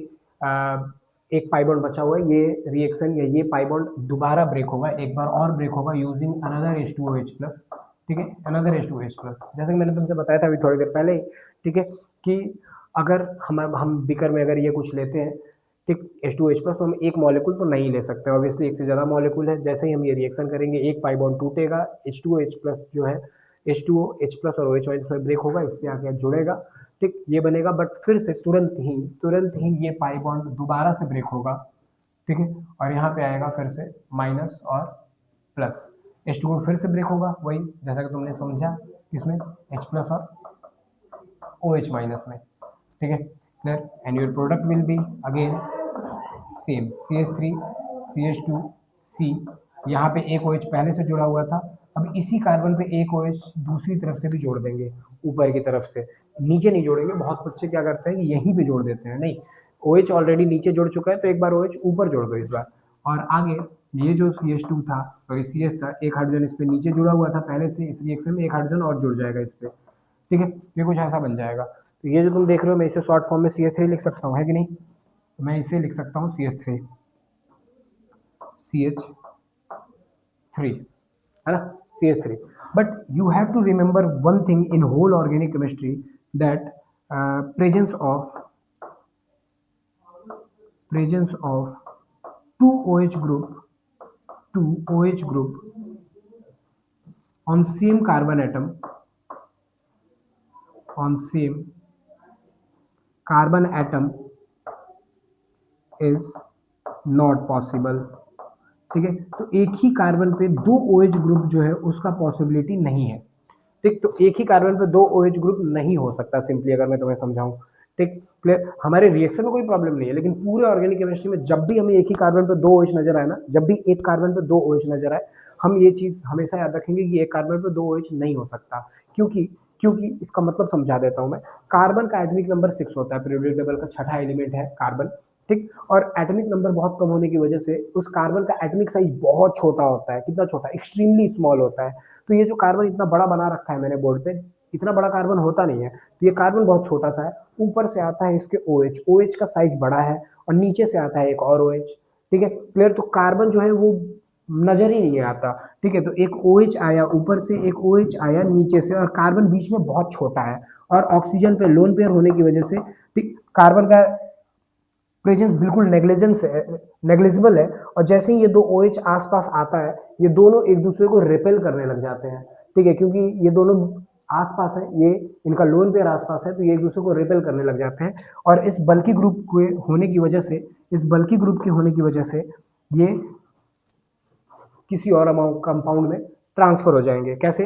एक पाई बॉन्ड बचा हुआ है, ये रिएक्शन या ये पाई बॉन्ड दोबारा ब्रेक होगा, एक बार और ब्रेक होगा यूजिंग अनदर H2OH प्लस। ठीक है, अनदर H2OH प्लस, जैसे कि मैंने तुमसे बताया था अभी थोड़ी देर पहले ही। ठीक है, कि अगर हम बीकर में अगर ये कुछ लेते हैं, ठीक, H2OH प्लस, तो हम एक मॉलिक्यूल तो नहीं ले सकते, ऑब्वियसली एक से ज़्यादा मॉलिक्यूल है। जैसे ही हम ये रिएक्शन करेंगे, एक पाई बॉन्ड टूटेगा, H2OH प्लस जो है H2OH प्लस और OH माइनस में ब्रेक होगा, इससे आके जुड़ेगा। ठीक, ये बनेगा, बट फिर से तुरंत ही ये पाई बॉन्ड दोबारा से ब्रेक होगा। ठीक है, और यहाँ पे आएगा फिर से माइनस और प्लस, H2O फिर से ब्रेक होगा, वही जैसा कि तुमने समझा किसमें? H प्लस और OH माइनस में। ठीक है, clear, and your product will be again same CH3 CH2 C। यहाँ पे एक OH पहले से जुड़ा हुआ था, अब इसी कार्बन पे एक OH दूसरी तरफ से भी जोड़ देंगे, ऊपर की तरफ से, नीचे नहीं जोड़ेंगे। बहुत बच्चे क्या करते हैं कि यहीं पे जोड़ देते हैं, नहीं, OH ऑलरेडी नीचे जुड़ चुका है, तो एक बार OH ऊपर जोड़ दो इस बार। और आगे ये जो CH2 था, सॉरी CH था, एक हाइड्रोजन इस पे नीचे जुड़ा हुआ था पहले से, इस रिएक्शन में एक हाइड्रोजन और जुड़ जाएगा इस पे। ठीक है, ये कुछ ऐसा बन जाएगा। तो ये जो तुम देख रहे हो, मैं इसे शॉर्ट फॉर्म में CH3 लिख सकता हूँ, है कि नहीं? तो मैं इसे लिख सकता हूँ CH3 है ना, CH3। But you have to remember one thing in whole organic chemistry, that presence of two OH group on same carbon atom, is not possible। ठीक है, तो एक ही कार्बन पे दो OH ग्रुप जो है उसका पॉसिबिलिटी नहीं है। ठीक, तो एक ही कार्बन पे दो OH ग्रुप नहीं हो सकता, सिंपली अगर मैं तुम्हें समझाऊं। ठीक, क्लियर, हमारे रिएक्शन में कोई प्रॉब्लम नहीं है, लेकिन पूरे ऑर्गेनिक केमिस्ट्री में जब भी हमें एक ही कार्बन पे दो OH नजर आए ना, जब भी एक कार्बन पे दो OH नजर आए, हम ये चीज हमेशा याद रखेंगे कि एक कार्बन पे दो OH नहीं हो सकता। क्योंकि इसका मतलब समझा देता हूं मैं। कार्बन का एटॉमिक नंबर 6 होता है, पीरियोडिक टेबल का छठा एलिमेंट है कार्बन। ठीक, और एटॉमिक नंबर बहुत कम होने की वजह से उस कार्बन का एटॉमिक साइज बहुत छोटा होता है। कितना छोटा? एक्सट्रीमली स्मॉल होता है। तो ये जो कार्बन इतना बड़ा बना रखा है मैंने बोर्ड पे, इतना बड़ा कार्बन होता नहीं है, तो ये कार्बन बहुत छोटा सा है। ऊपर से आता है इसके OH का साइज बड़ा है, और नीचे से आता है एक और OH। ठीक है, क्लियर, तो कार्बन जो है वो नजर ही नहीं आता। ठीक है, तो एक OH आया ऊपर से, एक OH आया नीचे से, और कार्बन बीच में बहुत छोटा है, और ऑक्सीजन पे लोन पेयर होने की वजह से ठीक कार्बन का प्रेजेंस बिल्कुल नेग्लिजिबल है। और जैसे ही ये दो OH आसपास आता है, ये दोनों एक दूसरे को रिपेल करने लग जाते हैं। ठीक है, क्योंकि ये दोनों आसपास है, ये इनका लोन पेयर आसपास है, तो ये एक दूसरे को रिपेल करने लग जाते हैं। और इस बल्की ग्रुप के होने की वजह से, इस बल्की ग्रुप के होने की वजह से ये किसी और कंपाउंड में ट्रांसफर हो जाएंगे। कैसे?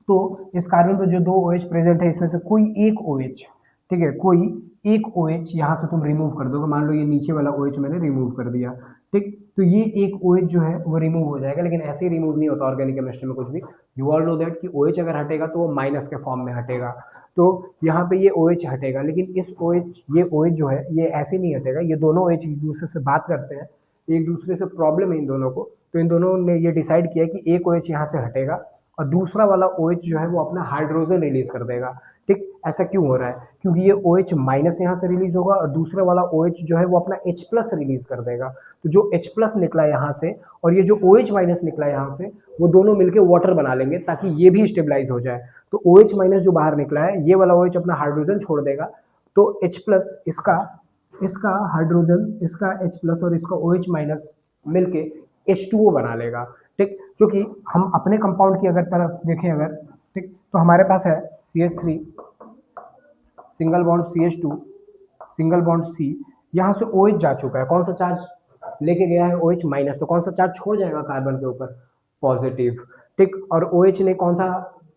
तो इस कार्बन पर जो दो OH प्रेजेंट है, इसमें से कोई एक OH, ठीक है, कोई एक OH यहाँ से तुम रिमूव कर दोगे। मान लो ये नीचे वाला OH मैंने रिमूव कर दिया, ठीक, तो ये एक OH जो है वो रिमूव हो जाएगा। लेकिन ऐसे ही रिमूव नहीं होता ऑर्गेनिक केमिस्ट्री में कुछ भी। यू ऑल नो दैट कि OH अगर हटेगा तो वो माइनस के फॉर्म में हटेगा। तो यहाँ पे ये OH हटेगा, लेकिन इस OH, ये OH जो है ये ऐसे नहीं हटेगा। ये दोनों OH एक दूसरे से बात करते हैं, एक दूसरे से प्रॉब्लम है इन दोनों को, तो इन दोनों ने ये डिसाइड किया कि एक OH यहाँ से हटेगा और दूसरा वाला OH जो है वो अपना हाइड्रोजन रिलीज कर देगा। ठीक, ऐसा क्यों हो रहा है? क्योंकि ये OH माइनस यहाँ से रिलीज होगा और दूसरा वाला OH जो है वो अपना H प्लस रिलीज कर देगा। तो जो H प्लस निकला यहाँ से और ये जो OH माइनस निकला यहाँ से, वो दोनों मिलकर वाटर बना लेंगे ताकि ये भी स्टेबलाइज हो जाए। तो OH माइनस जो बाहर निकला है, ये वाला OH अपना हाइड्रोजन छोड़ देगा, तो H प्लस इसका इसका हाइड्रोजन, इसका H प्लस और इसका OH माइनस मिलके H2O बना लेगा। ठीक, क्योंकि हम अपने कंपाउंड की अगर तरफ देखें अगर, ठीक, तो हमारे पास है CH3 single bond CH2 single bond C, यहाँ से OH जा चुका है, कौन सा चार्ज लेके गया है? OH माइनस, तो कौन सा चार्ज छोड़ जाएगा कार्बन के ऊपर? पॉजिटिव। ठीक, और OH ने कौन सा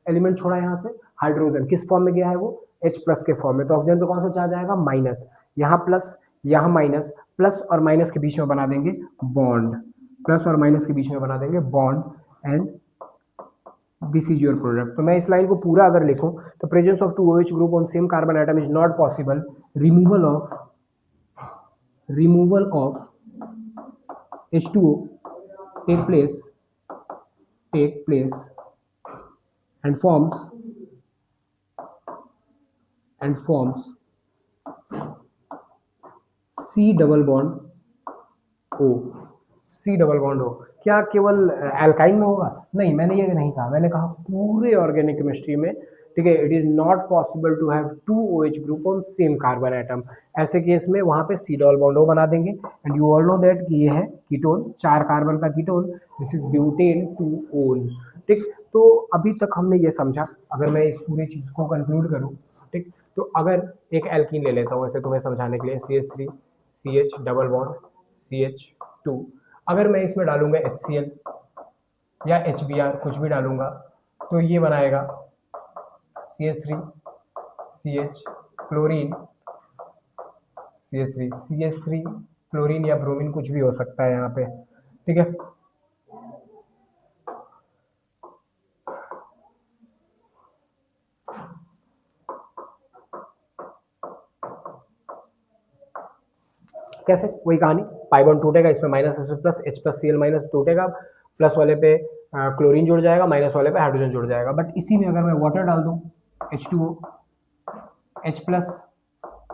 एलिमेंट छोड़ा यहाँ से? हाइड्रोजन। किस फॉर्म में गया है वो? H प्लस के फॉर्म में। तो ऑक्सीजन पे कौन सा चार्ज आएगा? माइनस। यहाँ प्लस, यहाँ माइनस, प्लस और माइनस के बीच में बना देंगे बॉन्ड, प्लस और माइनस के बीच में बना देंगे bond, and this is your product. तो मैं इस लाइन को पूरा अगर लिखूं तो presence of two OH group on same carbon atom is not possible, removal of H2O take place and forms C double bond O। C double bond O क्या केवल एल्काइन में होगा? नहीं, मैंने ये नहीं कहा, मैंने कहा पूरे ऑर्गेनिक केमिस्ट्री में। ठीक है, it is not possible to have two OH group on same carbon atom. ऐसे केस में वहां पे C डबल बॉन्ड O बना देंगे। And you all know that कि ये है कीटोन, 4 कार्बन का ketone, this is butane 2-ol। ठीक, तो अभी तक हमने ये समझा। अगर मैं इस पूरी चीज को कंक्लूड करूँ, ठीक, तो अगर एक एल्कीन ले लेता हूँ ऐसे तुम्हें समझाने के लिए, CH3 CH double bond CH2, अगर मैं इसमें डालूंगा HCl या HBr कुछ भी डालूंगा, तो ये बनाएगा CH3 CH chlorine, CH3 chlorine या ब्रोमीन कुछ भी हो सकता है यहाँ पे। ठीक है, कैसे? वही कहानी, पाई बॉन्ड टूटेगा, इसमें माइनस इसमें plus, H plus Cl minus टूटेगा, प्लस वाले पे क्लोरीन जुड़ जाएगा, माइनस वाले पे हाइड्रोजन जुड़ जाएगा। बट इसी में अगर मैं वाटर डाल दूँ, H2O H प्लस,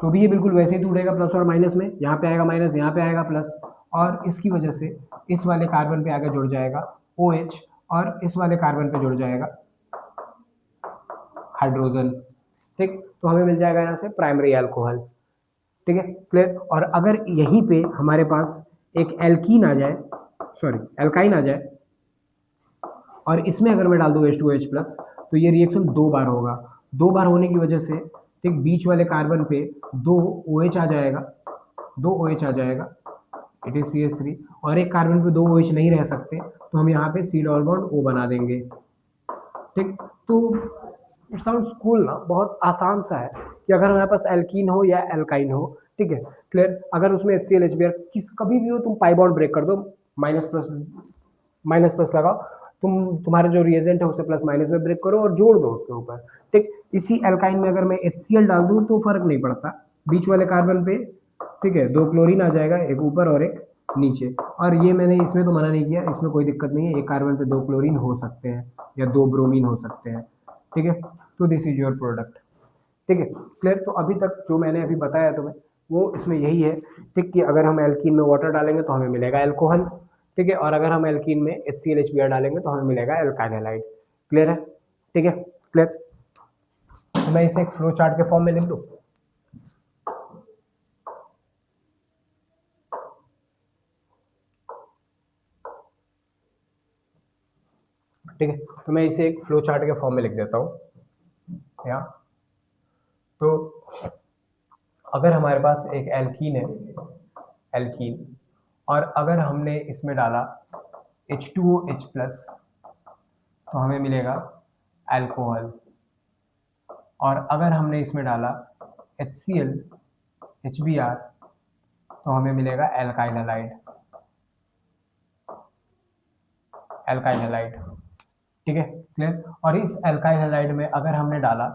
तो भी ये बिल्कुल वैसे ही टूटेगा प्लस और माइनस में, यहाँ पे आएगा माइनस, यहाँ पे आएगा प्लस, और इसकी वजह से इस वाले कार्बन पे आगे जुड़ जाएगा OH और इस वाले कार्बन पे जुड़ जाएगा हाइड्रोजन। ठीक, तो हमें मिल जाएगा यहाँ से प्राइमरी अल्कोहल। ठीक है, क्लियर। और अगर यहीं पे हमारे पास एक एल्कीन आ जाए, सॉरी एल्काइन आ जाए, और इसमें अगर मैं डाल दूँ H2OH प्लस, तो ये रिएक्शन 2 बार होगा। 2 बार होने की वजह से ठीक बीच वाले कार्बन पे 2 OH आ जाएगा, 2 OH आ जाएगा, इट इज CH3, और एक कार्बन पे 2 OH नहीं रह सकते, तो हम यहाँ पे C डबल बॉन्ड O बना देंगे। ठीक, तो इट साउंड्स कूल ना, बहुत आसान सा है कि अगर हमारे पास एल्कीन हो या एल्काइन हो, ठीक है, क्लियर, अगर उसमें HCl HBr किस कभी भी हो, तुम पाई बॉन्ड ब्रेक कर दो, माइनस प्लस लगाओ, तुम्हारे जो रिएजेंट है उसे प्लस माइनस में ब्रेक करो और जोड़ दो उसके ऊपर। ठीक, इसी एल्काइन में अगर मैं HCl डाल दूँ तो फर्क नहीं पड़ता, बीच वाले कार्बन पे ठीक है 2 क्लोरीन आ जाएगा, एक ऊपर और एक नीचे। और ये मैंने इसमें तो मना नहीं किया, इसमें कोई दिक्कत नहीं है, एक कार्बन पे 2 क्लोरीन हो सकते हैं या 2 ब्रोमीन हो सकते हैं। ठीक है, तो दिस इज योर प्रोडक्ट। ठीक है, क्लियर। तो अभी तक जो मैंने अभी बताया तुम्हें वो इसमें यही है। ठीक, कि अगर हम एल्कीन में वाटर डालेंगे तो हमें मिलेगा एल्कोहल, ठीक है। और अगर हम एल्कीन में HCl HBr डालेंगे तो हमें मिलेगा एल्काइल हैलाइड। क्लियर है? ठीक है, क्लियर। तो मैं इसे एक फ्लो चार्ट के फॉर्म में लिख दूं। ठीक है, तो मैं इसे एक फ्लो चार्ट के फॉर्म में लिख देता हूँ यहाँ। तो अगर हमारे पास एक एल्कीन है, एल्कीन, और अगर हमने इसमें डाला H2OH+, तो हमें मिलेगा अल्कोहल। और अगर हमने इसमें डाला HCl HBr, तो हमें मिलेगा एल्काइल हैलाइड, एल्काइल हैलाइड। ठीक है, क्लियर। और इस एल्काइल हैलाइड में अगर हमने डाला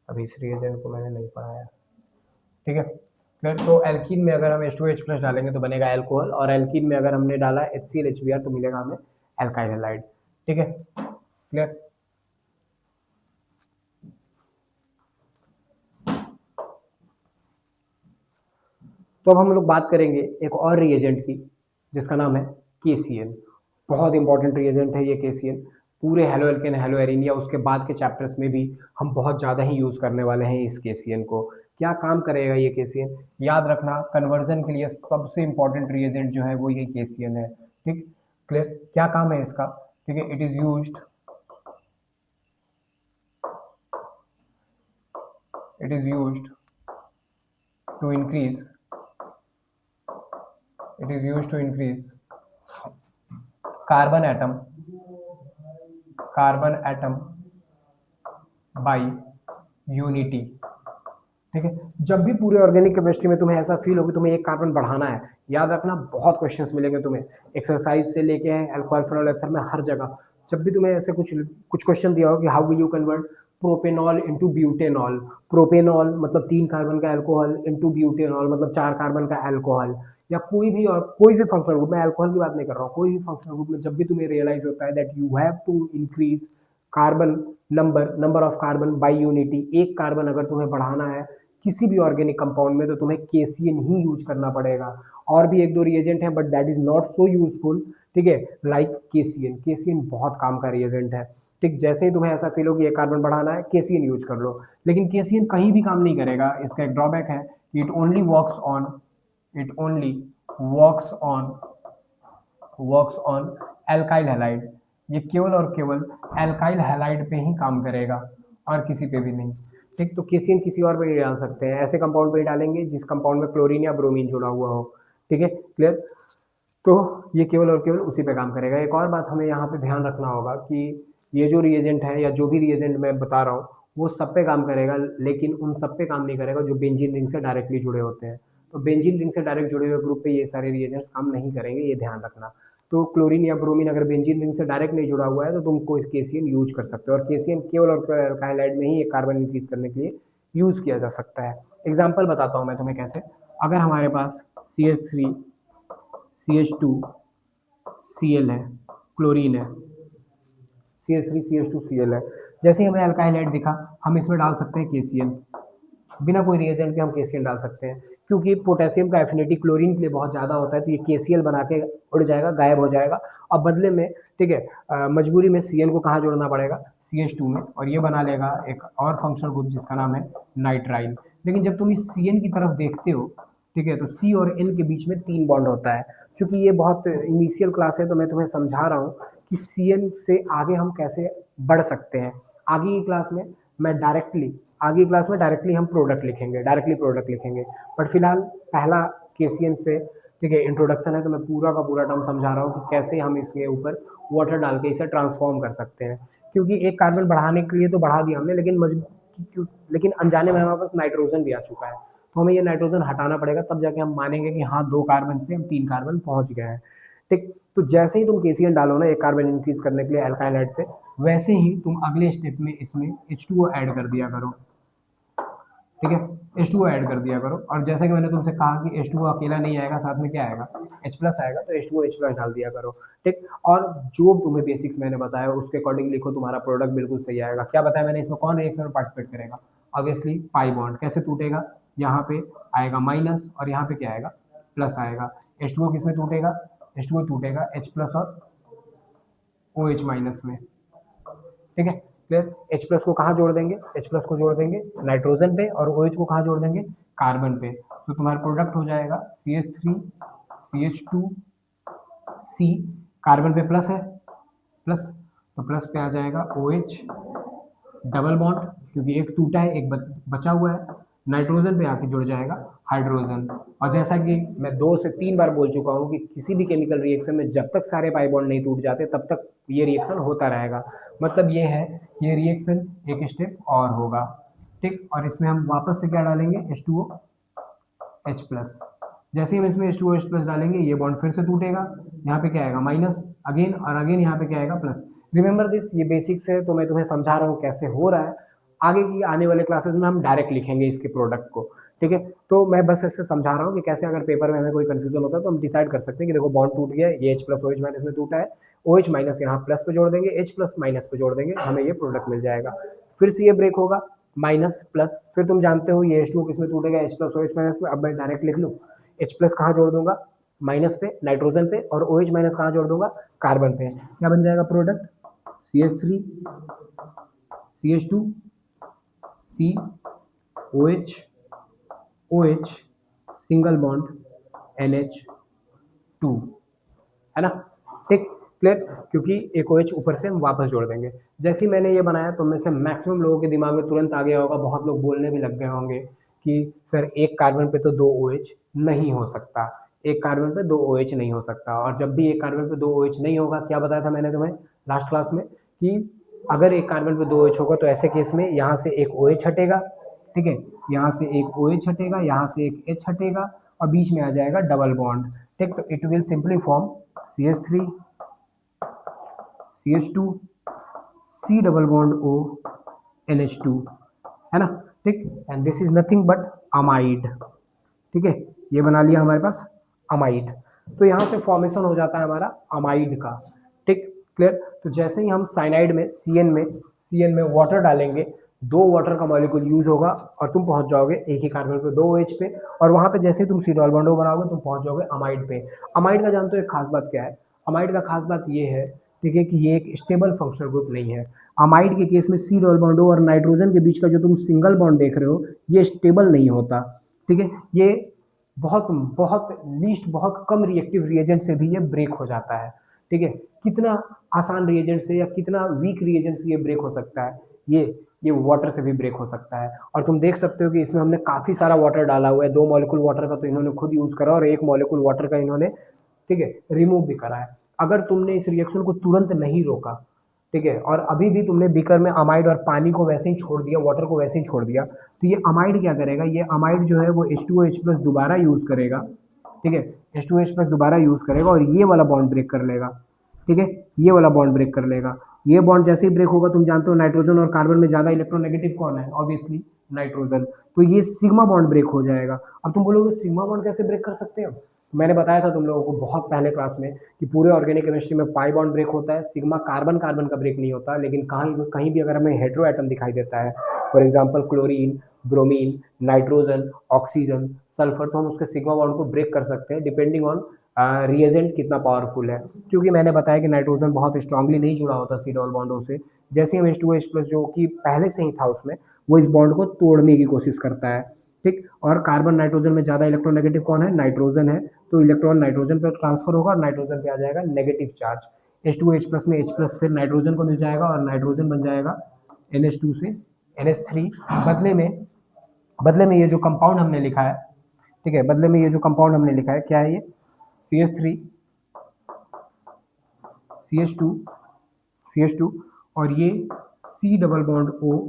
अभी इस रिएजेंट को मैंने नहीं पढ़ाया, ठीक है, क्लियर। तो एल्कीन में अगर हम H2H+ डालेंगे तो बनेगा अल्कोहल, और एल्कीन में अगर हमने डाला HCl HBr तो मिलेगा हमें एल्काइल हैलाइड। ठीक है, क्लियर। तो अब हम लोग बात करेंगे एक और रिएजेंट की जिसका नाम है KCl। बहुत इंपॉर्टेंट रिएजेंट है ये KCl। पूरे हेलो एल्केन हेलो एरीन या उसके बाद के चैप्टर्स में भी हम बहुत ज़्यादा ही यूज़ करने वाले हैं इस KCl को। क्या काम करेगा ये KCl? याद रखना, कन्वर्जन के लिए सबसे इंपॉर्टेंट रिएजेंट जो है वो ये KCl है। ठीक, क्लियर। क्या काम है इसका? ठीक है, it is used to increase carbon atom by unity। ठीक है, जब भी पूरे ऑर्गेनिक केमिस्ट्री में तुम्हें ऐसा फील होगी तुम्हें एक कार्बन बढ़ाना है, याद रखना बहुत क्वेश्चंस मिलेंगे तुम्हें, एक्सरसाइज से लेके अल्कोहल फेनोल एथर में, हर जगह जब भी तुम्हें ऐसे कुछ क्वेश्चन दिया हो कि how will you convert propanol into butanol, propanol मतलब 3 कार्बन का अल्कोहल इनटू ब्यूटेनॉल मतलब 4 कार्बन का अल्कोहल, या कोई भी फंक्शनल ग्रुप में, अल्कोहल की बात नहीं कर रहा हूँ, कोई भी फंक्शनल ग्रुप में जब भी तुम्हें रियलाइज होता है that you have to increase carbon number of carbon by unity, एक कार्बन अगर तुम्हें बढ़ाना है किसी भी ऑर्गेनिक कंपाउंड में तो तुम्हें KCl ही यूज करना पड़ेगा। और भी एक दो रिएजेंट है but that is not so useful. ठीक है, लाइक KCl बहुत काम का रिएजेंट है। ठीक, जैसे ही तुम्हें ऐसा फील हो कि ये कार्बन बढ़ाना है KCl यूज कर लो, लेकिन KCl कहीं भी काम नहीं करेगा। इसका एक ड्रॉबैक है, it only works on alkyl halide. ये केवल और केवल एल्काइल हैलाइड पे ही काम करेगा और किसी पे भी नहीं। ठीक, तो KCl किसी और पे नहीं डाल सकते हैं, ऐसे कंपाउंड पे ही डालेंगे जिस कंपाउंड में क्लोरीन या ब्रोमीन जुड़ा हुआ हो। ठीक है, क्लियर। तो ये केवल और केवल उसी पे काम करेगा। एक और बात हमें यहाँ पे ध्यान रखना होगा कि ये जो रिएजेंट है या जो भी रिएजेंट मैं बता रहा हूँ वो सब पे काम करेगा, लेकिन उन सब पे काम नहीं करेगा जो बेंजीन रिंग से डायरेक्टली जुड़े होते हैं। तो बेंजीन रिंग से डायरेक्ट जुड़े हुए ग्रुप पे ये सारे रिएजेंट्स काम नहीं करेंगे, ये ध्यान रखना। तो क्लोरीन या ब्रोमीन अगर बेंजीन रिंग से डायरेक्ट नहीं जुड़ा हुआ है तो तुम कोई KCl यूज कर सकते हो, और KCl केवल और केवल अल्काइल हैलाइड में ही एक कार्बन इंक्रीज करने के लिए यूज किया जा सकता है। एग्जाम्पल बताता हूँ मैं तुम्हें कैसे। अगर हमारे पास CH3 CH2 Cl है, क्लोरीन है, CH3 CH2 Cl है, जैसे ही हमें अल्काइल हैलाइड दिखा हम इसमें डाल सकते हैं KCl, बिना कोई रिएजेंट के हम KCl डाल सकते हैं, क्योंकि पोटेशियम का एफिनिटी क्लोरीन के लिए बहुत ज़्यादा होता है, तो ये KCl बना के उड़ जाएगा, गायब हो जाएगा। और बदले में ठीक है, मजबूरी में Cl को कहाँ जोड़ना पड़ेगा, CH2 में, और ये बना लेगा एक और फंक्शनल ग्रुप जिसका नाम है नाइट्राइल। लेकिन जब तुम इस Cn की तरफ देखते हो, ठीक है, तो C और N के बीच में 3 बॉन्ड होता है। चूंकि ये बहुत इनिशियल क्लास है तो मैं तुम्हें समझा रहा हूँ कि Cn से आगे हम कैसे बढ़ सकते हैं। आगे की क्लास में डायरेक्टली हम डायरेक्टली प्रोडक्ट लिखेंगे, बट फिलहाल पहला KCl से ठीक है इंट्रोडक्शन है, तो मैं पूरा का पूरा टर्म समझा रहा हूँ कि कैसे हम इसके ऊपर वाटर डाल के इसे ट्रांसफॉर्म कर सकते हैं। क्योंकि एक कार्बन बढ़ाने के लिए तो बढ़ा दिया हमने, लेकिन अनजाने में हमारे पास नाइट्रोजन भी आ चुका है, तो हमें ये नाइट्रोजन हटाना पड़ेगा, तब जाके हम मानेंगे कि हाँ 2 कार्बन से हम 3 कार्बन पहुंच गए हैं। ठीक, तो जैसे ही तुम KCl डालो ना एक कार्बन इंक्रीज करने के लिए अल्काइल हैलाइड पे, वैसे ही तुम अगले स्टेप में इसमें H2O ऐड कर दिया करो। ठीक है, H2O ऐड कर दिया करो, और जैसा कि मैंने तुमसे कहा कि H2O अकेला नहीं आएगा, साथ में क्या आएगा, H+ आएगा, तो H2O H+ डाल दिया करो। ठीक, और जो तुम्हें बेसिक्स मैंने बताया उसके अकॉर्डिंग लिखो, तुम्हारा प्रोडक्ट बिल्कुल सही आएगा। क्या बताया मैंने, इसमें कौन रिएक्शन में पार्टिसिपेट करेगा, ऑब्वियसली पाई बॉन्ड कैसे टूटेगा, यहाँ पे आएगा माइनस और यहाँ पे क्या आएगा, प्लस आएगा। H2O किस में टूटेगा, H2O टूटेगा H प्लस और OH माइनस में, ठीक है क्लियर। H प्लस को कहाँ जोड़ देंगे, H प्लस को जोड़ देंगे नाइट्रोजन पे और OH को कहाँ जोड़ देंगे, कार्बन पे। तो तुम्हारा प्रोडक्ट हो जाएगा CH3 CH2 C, कार्बन पे प्लस है, प्लस तो प्लस पे आ जाएगा OH डबल बॉन्ड, क्योंकि एक टूटा है एक बचा हुआ है, नाइट्रोजन पे आके जुड़ जाएगा हाइड्रोजन। और जैसा कि मैं 2 से 3 बार बोल चुका हूँ कि किसी भी केमिकल रिएक्शन में जब तक सारे पाई बॉन्ड नहीं टूट जाते तब तक ये रिएक्शन होता रहेगा। मतलब ये है ये रिएक्शन एक स्टेप और होगा, ठीक। और इसमें हम वापस से क्या डालेंगे, H2O H प्लस। जैसे ही हम इसमें H2O H प्लस डालेंगे ये बॉन्ड फिर से टूटेगा, यहाँ पे क्या आएगा माइनस अगेन और अगेन यहाँ पे क्या आएगा प्लस। रिमेंबर दिस, ये बेसिक्स है तो मैं तुम्हें समझा रहा हूँ कैसे हो रहा है। आगे की आने वाले क्लासेस में हम डायरेक्ट लिखेंगे इसके प्रोडक्ट को, ठीक है। तो मैं बस ऐसे समझा रहा हूँ कि कैसे अगर पेपर में हमें कोई कंफ्यूजन होता है तो हम डिसाइड कर सकते हैं कि देखो बॉन्ड टूट गया, ये H प्लस OH माइनस में टूटा है, OH माइनस यहाँ प्लस पे जोड़ देंगे, H प्लस माइनस पे जोड़ देंगे, हमें ये प्रोडक्ट मिल जाएगा। फिर से ये ब्रेक होगा माइनस प्लस, फिर तुम जानते हो ये H2O किस में टूटेगा, H प्लस OH माइनस में। अब मैं डायरेक्ट लिख लूँ, H प्लस कहाँ जोड़ दूंगा, माइनस पे नाइट्रोजन पे, और OH माइनस कहाँ जोड़ दूंगा, कार्बन पे। क्या बन जाएगा product, CH3 CH2 C OH OH single bond NH2, है ना, ठीक क्लियर। क्योंकि एक OH ऊपर से हम वापस जोड़ देंगे। जैसे ही मैंने ये बनाया तो में से मैक्सिमम लोगों के दिमाग में तुरंत आ गया होगा, बहुत लोग बोलने भी लग गए होंगे कि सर एक कार्बन पे तो 2 OH नहीं हो सकता, एक कार्बन पे 2 OH नहीं हो सकता। और जब भी एक कार्बन पे 2 OH नहीं होगा, क्या बताया था मैंने तुम्हें लास्ट क्लास में, कि अगर एक कार्बन पे 2 OH होगा तो ऐसे केस में यहाँ से एक OH हटेगा, ठीक है, यहाँ से एक OH हटेगा, यहाँ से एक H हटेगा और बीच में आ जाएगा डबल बॉन्ड, ठीक। तो it will simply form CH3 CH2 C double bond O NH2, है ना, ठीक। And this is nothing but amide, ठीक है, ये बना लिया हमारे पास अमाइड। तो यहाँ से फॉर्मेशन हो जाता है हमारा अमाइड का, ठीक क्लियर। तो जैसे ही हम साइनाइड में CN में वाटर डालेंगे, 2 वाटर का मॉलिक्यूल यूज होगा और तुम पहुंच जाओगे एक ही कार्बन पे 2 OH पे, और वहां पे जैसे ही तुम C डबल बॉन्ड O बनाओगे तुम पहुंच जाओगे अमाइड पे। अमाइड का जानते हो एक खास बात क्या है, अमाइड का खास बात ये है, ठीक है, कि ये एक स्टेबल फंक्शनल ग्रुप नहीं है। अमाइड के केस में C डबल बॉन्ड O और नाइट्रोजन के बीच का जो तुम सिंगल बॉन्ड देख रहे हो ये स्टेबल नहीं होता, ठीक है। ये बहुत बहुत लीस्ट बहुत कम रिएक्टिव रिएजेंट से भी ये ब्रेक हो जाता है, ठीक है। कितना आसान रिएजेंट से या कितना वीक रिएजेंट से ये ब्रेक हो सकता है, ये वाटर से भी ब्रेक हो सकता है। और तुम देख सकते हो कि इसमें हमने काफ़ी सारा वाटर डाला हुआ है, 2 मॉलिक्यूल वाटर का तो इन्होंने खुद यूज़ करा और 1 मॉलिक्यूल वाटर का इन्होंने, ठीक है, रिमूव भी करा है। अगर तुमने इस रिएक्शन को तुरंत नहीं रोका, ठीक है, और अभी भी तुमने बीकर में अमाइड और पानी को वैसे ही छोड़ दिया, वाटर को वैसे ही छोड़ दिया, तो ये अमाइड क्या करेगा, ये अमाइड जो है वो H2OH प्लस दोबारा यूज़ करेगा, ठीक है, H2OH प्लस दोबारा यूज़ करेगा और ये वाला बॉन्ड ब्रेक कर लेगा, ठीक है, ये वाला बॉन्ड ब्रेक कर लेगा। ये बॉन्ड जैसे ही ब्रेक होगा, तुम जानते हो नाइट्रोजन और कार्बन में ज़्यादा इलेक्ट्रोनेगेटिव कौन है, ऑब्वियसली नाइट्रोजन, तो ये सिग्मा बॉन्ड ब्रेक हो जाएगा। अब तुम बोलोगे सिग्मा बॉन्ड कैसे ब्रेक कर सकते हो, मैंने बताया था तुम लोगों को बहुत पहले क्लास में कि पूरे ऑर्गेनिक केमिस्ट्री में पाई बॉन्ड ब्रेक होता है, सिग्मा कार्बन कार्बन का ब्रेक नहीं होता, लेकिन कहीं भी अगर हमें हेटेरो एटम दिखाई देता है, for example chlorine, bromine, nitrogen, oxygen, sulphur, तो हम उसके सिग्मा बॉन्ड को ब्रेक कर सकते हैं डिपेंडिंग ऑन रिएजेंट कितना पावरफुल है। क्योंकि मैंने बताया कि नाइट्रोजन बहुत स्ट्रांगली नहीं जुड़ा होता सी डबल बॉन्डों से, जैसे हम H2OH प्लस जो कि पहले से ही था उसमें, वो इस बॉन्ड को तोड़ने की कोशिश करता है, ठीक। और कार्बन नाइट्रोजन में ज़्यादा इलेक्ट्रोनेगेटिव कौन है, नाइट्रोजन है, तो इलेक्ट्रॉन नाइट्रोजन पर ट्रांसफर होगा और नाइट्रोजन पे आ जाएगा नेगेटिव चार्ज। H2OH प्लस में H प्लस फिर नाइट्रोजन को मिल जाएगा और नाइट्रोजन बन जाएगा NH2 से NH3। बदले में ये जो कंपाउंड हमने लिखा है, ठीक है, बदले में ये जो कंपाउंड हमने लिखा है क्या है, ये CH3 CH2 और ये C डबल बॉन्ड O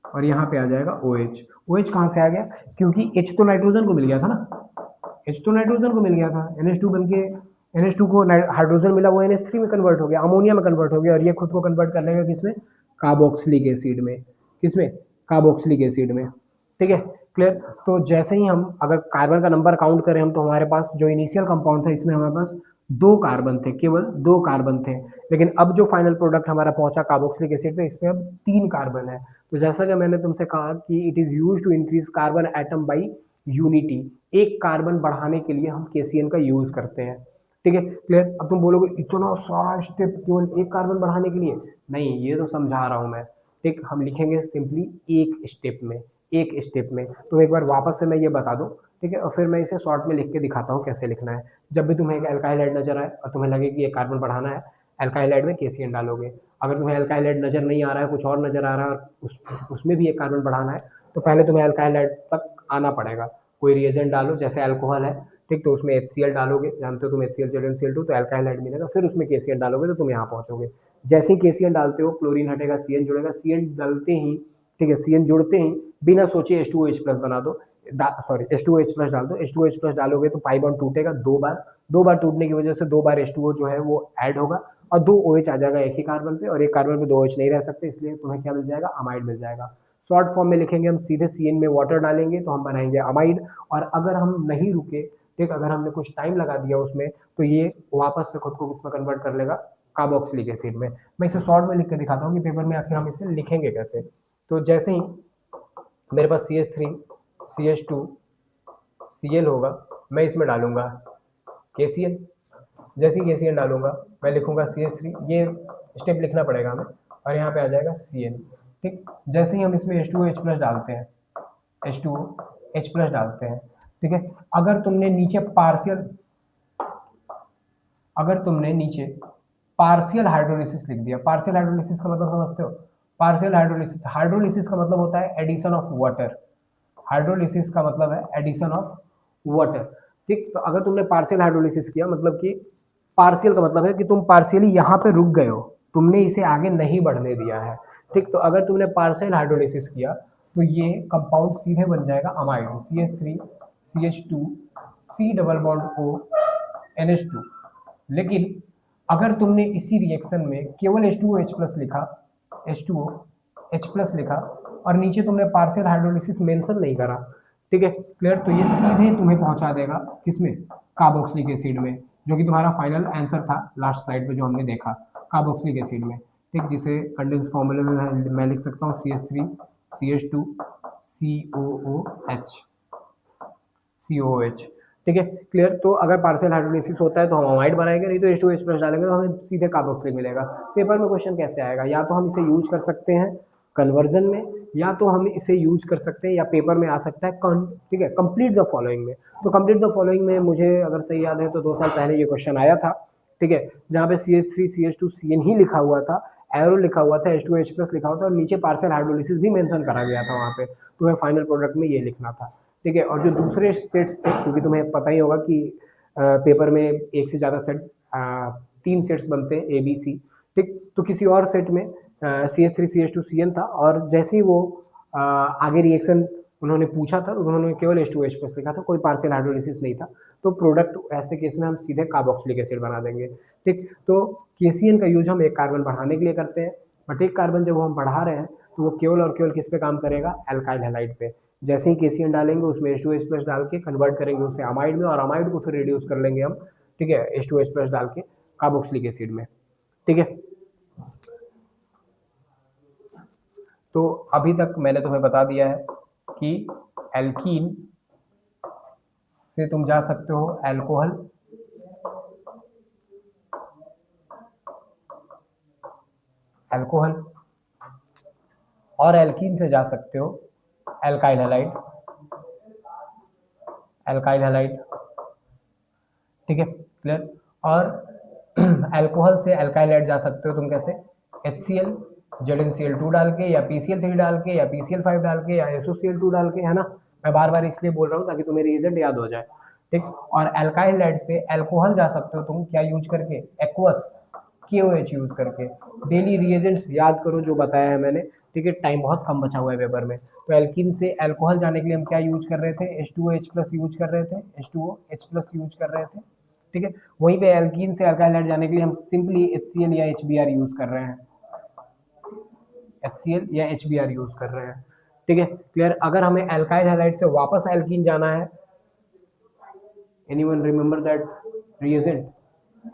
और यहाँ पे आ जाएगा OH। OH कहाँ से आ गया, क्योंकि H तो नाइट्रोजन को मिल गया था ना, H तो नाइट्रोजन को मिल गया था, NH2 बन के NH2 को हाइड्रोजन मिला, वो NH3 में कन्वर्ट हो गया, अमोनिया में कन्वर्ट हो गया, और ये खुद को कन्वर्ट कर लेगा किसमें, कार्बोक्सिलिक एसिड में, किसमें, कार्बोक्सिलिक एसिड में, ठीक है क्लियर। तो जैसे ही हम अगर कार्बन का नंबर काउंट करें हम, तो हमारे पास जो इनिशियल कंपाउंड था इसमें हमारे पास दो कार्बन थे, केवल दो कार्बन थे, लेकिन अब जो फाइनल प्रोडक्ट हमारा पहुंचा कार्बोक्सिलिक एसिड पे, इसमें अब तीन कार्बन है। तो जैसा कि मैंने तुमसे कहा कि it is use to increase carbon atom by unity, एक कार्बन बढ़ाने के लिए हम केसीएन का यूज करते हैं। ठीक है, क्लियर। अब तुम बोलोगे इतना सारा स्टेप केवल एक कार्बन बढ़ाने के लिए, नहीं, ये तो समझा रहा हूं मैं। ठीक, हम लिखेंगे सिंपली एक स्टेप में, एक स्टेप में। तो एक बार वापस से मैं ये बता दूं, ठीक है, और फिर मैं इसे शॉर्ट में लिख के दिखाता हूँ कैसे लिखना है। जब भी तुम्हें एक एल्काइल हाइड नजर आए और तुम्हें लगे कि ये कार्बन बढ़ाना है, एल्काइल हाइड में केसीएन डालोगे। अगर तुम्हें एल्काइल हाइड नजर नहीं आ रहा है, कुछ और नजर आ रहा है और उसमें भी एक कार्बन बढ़ाना है, तो पहले तुम्हें एल्काइल हाइड तक आना पड़ेगा। कोई रिएजेंट डालो, जैसे अल्कोहल है, ठीक, तो उसमें HCl डालोगे, जानते हो तुम HCl ZnCl2, तो एल्काइल हाइड मिलेगा, फिर उसमें KCl डालोगे तो तुम यहाँ पहुंचोगे। जैसे ही KCl डालते हो क्लोरीन हटेगा, CN जुड़ेगा, CN डालते ही, ठीक है, CN जुड़ते ही बिना सोचे H2OH प्लस बना दो, सॉरी H2OH प्लस डाल दो। H2OH प्लस डालोगे तो पाई बॉन्ड टूटेगा दो बार, दो बार टूटने की वजह से दो बार H2O जो है वो ऐड होगा और दो OH आ जाएगा एक ही कार्बन पे, और एक कार्बन पे दो OH नहीं रह सकते, इसलिए तुम्हें क्या मिल जाएगा, अमाइड मिल जाएगा। शॉर्ट फॉर्म में लिखेंगे हम, सीधे CN में वाटर डालेंगे तो हम बनाएंगे अमाइड। और अगर हम नहीं रुके, ठीक, अगर हमने कुछ टाइम लगा दिया उसमें, तो ये वापस से खुद को किसमें कन्वर्ट कर लेगा, कार्बोक्सिलिक एसिड में। मैं इसे शॉर्ट में लिख के दिखाता हूँ कि पेपर में आखिर हम इसे लिखेंगे कैसे। तो जैसे ही मेरे पास CH3 CH2 Cl होगा, मैं इसमें डालूंगा KCl। जैसे ही KCl डालूंगा, मैं लिखूंगा CH3, ये स्टेप लिखना पड़ेगा हमें, और यहाँ पे आ जाएगा Cl। ठीक, जैसे ही हम इसमें H2OH प्लस डालते हैं, H2OH प्लस डालते हैं, ठीक है, अगर तुमने नीचे पार्शियल, अगर तुमने नीचे पार्शियल हाइड्रोलिसिस लिख दिया, पार्शियल हाइड्रोलिसिस का मतलब समझते हो, पार्शियल हाइड्रोलिसिस, हाइड्रोलिसिस का मतलब होता है एडिशन ऑफ वाटर, हाइड्रोलिसिस का मतलब है एडिशन ऑफ वाटर। ठीक, तो अगर तुमने पार्शियल हाइड्रोलिसिस किया, मतलब कि पार्शियल का मतलब है कि तुम पार्शियली यहाँ पे रुक गए हो, तुमने इसे आगे नहीं बढ़ने दिया है। ठीक, तो अगर तुमने पार्शियल हाइड्रोलिसिस किया तो ये कंपाउंड सीधे बन जाएगा amide, CH3 CH2 C double bond O NH2। लेकिन अगर तुमने इसी रिएक्शन में केवल H2OH प्लस लिखा, H2OH प्लस लिखा, और नीचे तुमने पार्शियल हाइड्रोलिसिस मेंशन नहीं करा, ठीक है, क्लियर, तो ये सीधे तुम्हें पहुंचा देगा किसमें, कार्बोक्सिलिक एसिड में, जो कि तुम्हारा फाइनल आंसर था लास्ट स्लाइड पे जो हमने देखा, कार्बोक्सिलिक एसिड में। ठीक, जिसे कंडेंस फॉर्मूले में मैं लिख सकता हूँ CH3 CH2 COOH, COOH। ठीक है, क्लियर। तो अगर पार्शियल हाइड्रोलिसिस होता है तो हम अमाइड बनाएंगे, नहीं तो H2OH प्लस डालेंगे तो हमें सीधे कार्बोक्सिलिक मिलेगा। पेपर में क्वेश्चन कैसे आएगा, या तो हम इसे यूज कर सकते हैं कन्वर्जन में, या तो हम इसे यूज कर सकते हैं, या पेपर में आ सकता है ठीक है, कंप्लीट द फॉलोइंग में। तो कंप्लीट द फॉलोइंग में मुझे अगर सही याद है तो 2 साल पहले ये क्वेश्चन आया था, ठीक है, जहाँ पे CH3 CH2 CN ही लिखा हुआ था, एरो लिखा हुआ था, H2OH प्लस लिखा हुआ था, और नीचे पार्शियल हाइड्रोलिसिस भी मेंशन करा गया था वहाँ पे, तो हमें फाइनल प्रोडक्ट में ये लिखना था। ठीक है, और जो दूसरे सेट्स थे, क्योंकि तुम्हें पता ही होगा कि पेपर में एक से ज़्यादा सेट, 3 सेट्स बनते हैं ABC। ठीक, तो किसी और सेट में CH3 CH2 CN था, और जैसे ही वो आगे रिएक्शन उन्होंने पूछा था, उन्होंने केवल H2OH प्लस लिखा था, कोई पार्शियल हाइड्रोलिसिस नहीं था, तो प्रोडक्ट ऐसे केस में हम सीधे कार्बोक्सिलिक एसिड बना देंगे। ठीक, तो KCN का यूज हम एक कार्बन बढ़ाने के लिए करते हैं, बट एक कार्बन जब हम बढ़ा रहे हैं तो वो केवल और केवल किस पे काम करेगा, एल्काइल हैलाइड पे। जैसे ही KCN डालेंगे उसमें H2OH प्लस डाल के कन्वर्ट करेंगे उसे अमाइड में, और अमाइड को फिर रिड्यूस कर लेंगे हम, ठीक है, H2OH प्लस डाल के कार्बोक्सिलिक एसिड में। ठीक है, तो अभी तक मैंने तुम्हें बता दिया है कि एल्कीन से तुम जा सकते हो अल्कोहल, अल्कोहल, और एल्कीन से जा सकते हो एल्काइल हैलाइड, एल्काइल हैलाइड। ठीक है, क्लियर। और अल्कोहल से एल्काइल हैलाइड जा सकते हो तुम कैसे, HCl ZnCl2 डाल के, या PCl3 डाल के, या PCl5 डाल के, या SOCl2 डाल के, है ना। मैं बार बार इसलिए बोल रहा हूँ ताकि तुम्हें रिएजेंट याद हो जाए। ठीक, और एल्काइल हैलाइड से अल्कोहल जा सकते हो तुम क्या यूज करके, एक्वस KOH यूज करके। डेली रिएजेंट्स याद करो जो बताया है मैंने, ठीक है, टाइम बहुत कम बचा हुआ है पेपर में। तो एल्कीन से अल्कोहल जाने के लिए हम क्या यूज कर रहे थे, H2OH प्लस यूज कर रहे थे, H2OH प्लस यूज कर रहे थे। ठीक है, वहीं पे एल्कीन से अल्काइल हैलाइड जाने के लिए हम सिंपली HCl या HBr यूज कर रहे हैं, HCl या HBr यूज कर रहे हैं। ठीक है, क्लियर। अगर हमें अल्काइल हैलाइड से वापस एल्कीन जाना है, anyone remember that reagent,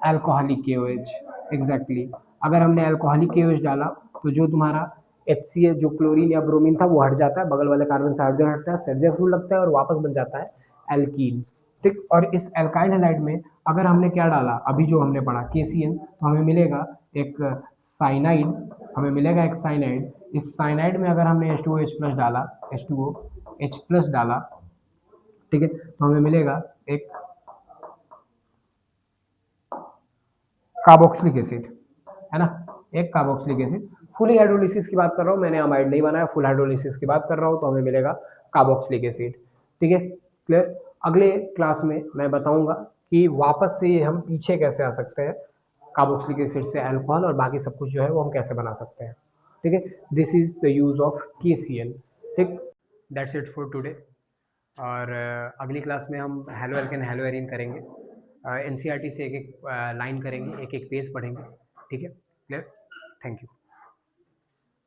alcoholic KOH, exactly. अगर हमने अल्कोहलिक KOH डाला तो जो तुम्हारा HCl जो क्लोरीन या ब्रोमीन था वो हट जाता है, बगल वाले कार्बन से हाइड्रोजन हटता है, सर्जेंट रूल लगता है और वापस बन जाता है एल्कीन। ठीक, और इस एल्काइल हैलाइड में अगर हमने क्या डाला, अभी जो हमने पढ़ा KCl, तो हमें मिलेगा एक साइनाइड, हमें मिलेगा एक साइनाइड। इस साइनाइड में अगर हमने H2OH प्लस डाला, H2OH प्लस डाला, ठीक है, तो हमें मिलेगा एक कार्बोक्सिलिक एसिड, है ना, एक कार्बोक्सिलिक एसिड। फुली हाइड्रोलिसिस की बात कर रहा हूँ, मैंने अमाइड नहीं बनाया, फुल हाइड्रोलिसिस की बात कर रहा हूँ, तो हमें मिलेगा कार्बोक्सिलिक एसिड। ठीक है, क्लियर। अगले क्लास में मैं बताऊंगा कि वापस से हम पीछे कैसे आ सकते हैं, कार्बोक्सिलिक एसिड से अल्कोहल और बाकी सब कुछ जो है वो हम कैसे बना सकते हैं। ठीक है, this is the use of KCl। ठीक, दैट्स इट फॉर टुडे। और अगली क्लास में हम हेलो एल्केन हेलो एरिन करेंगे, NCERT से एक एक लाइन करेंगे, एक एक पेज पढ़ेंगे। ठीक है, क्लियर। Thank you.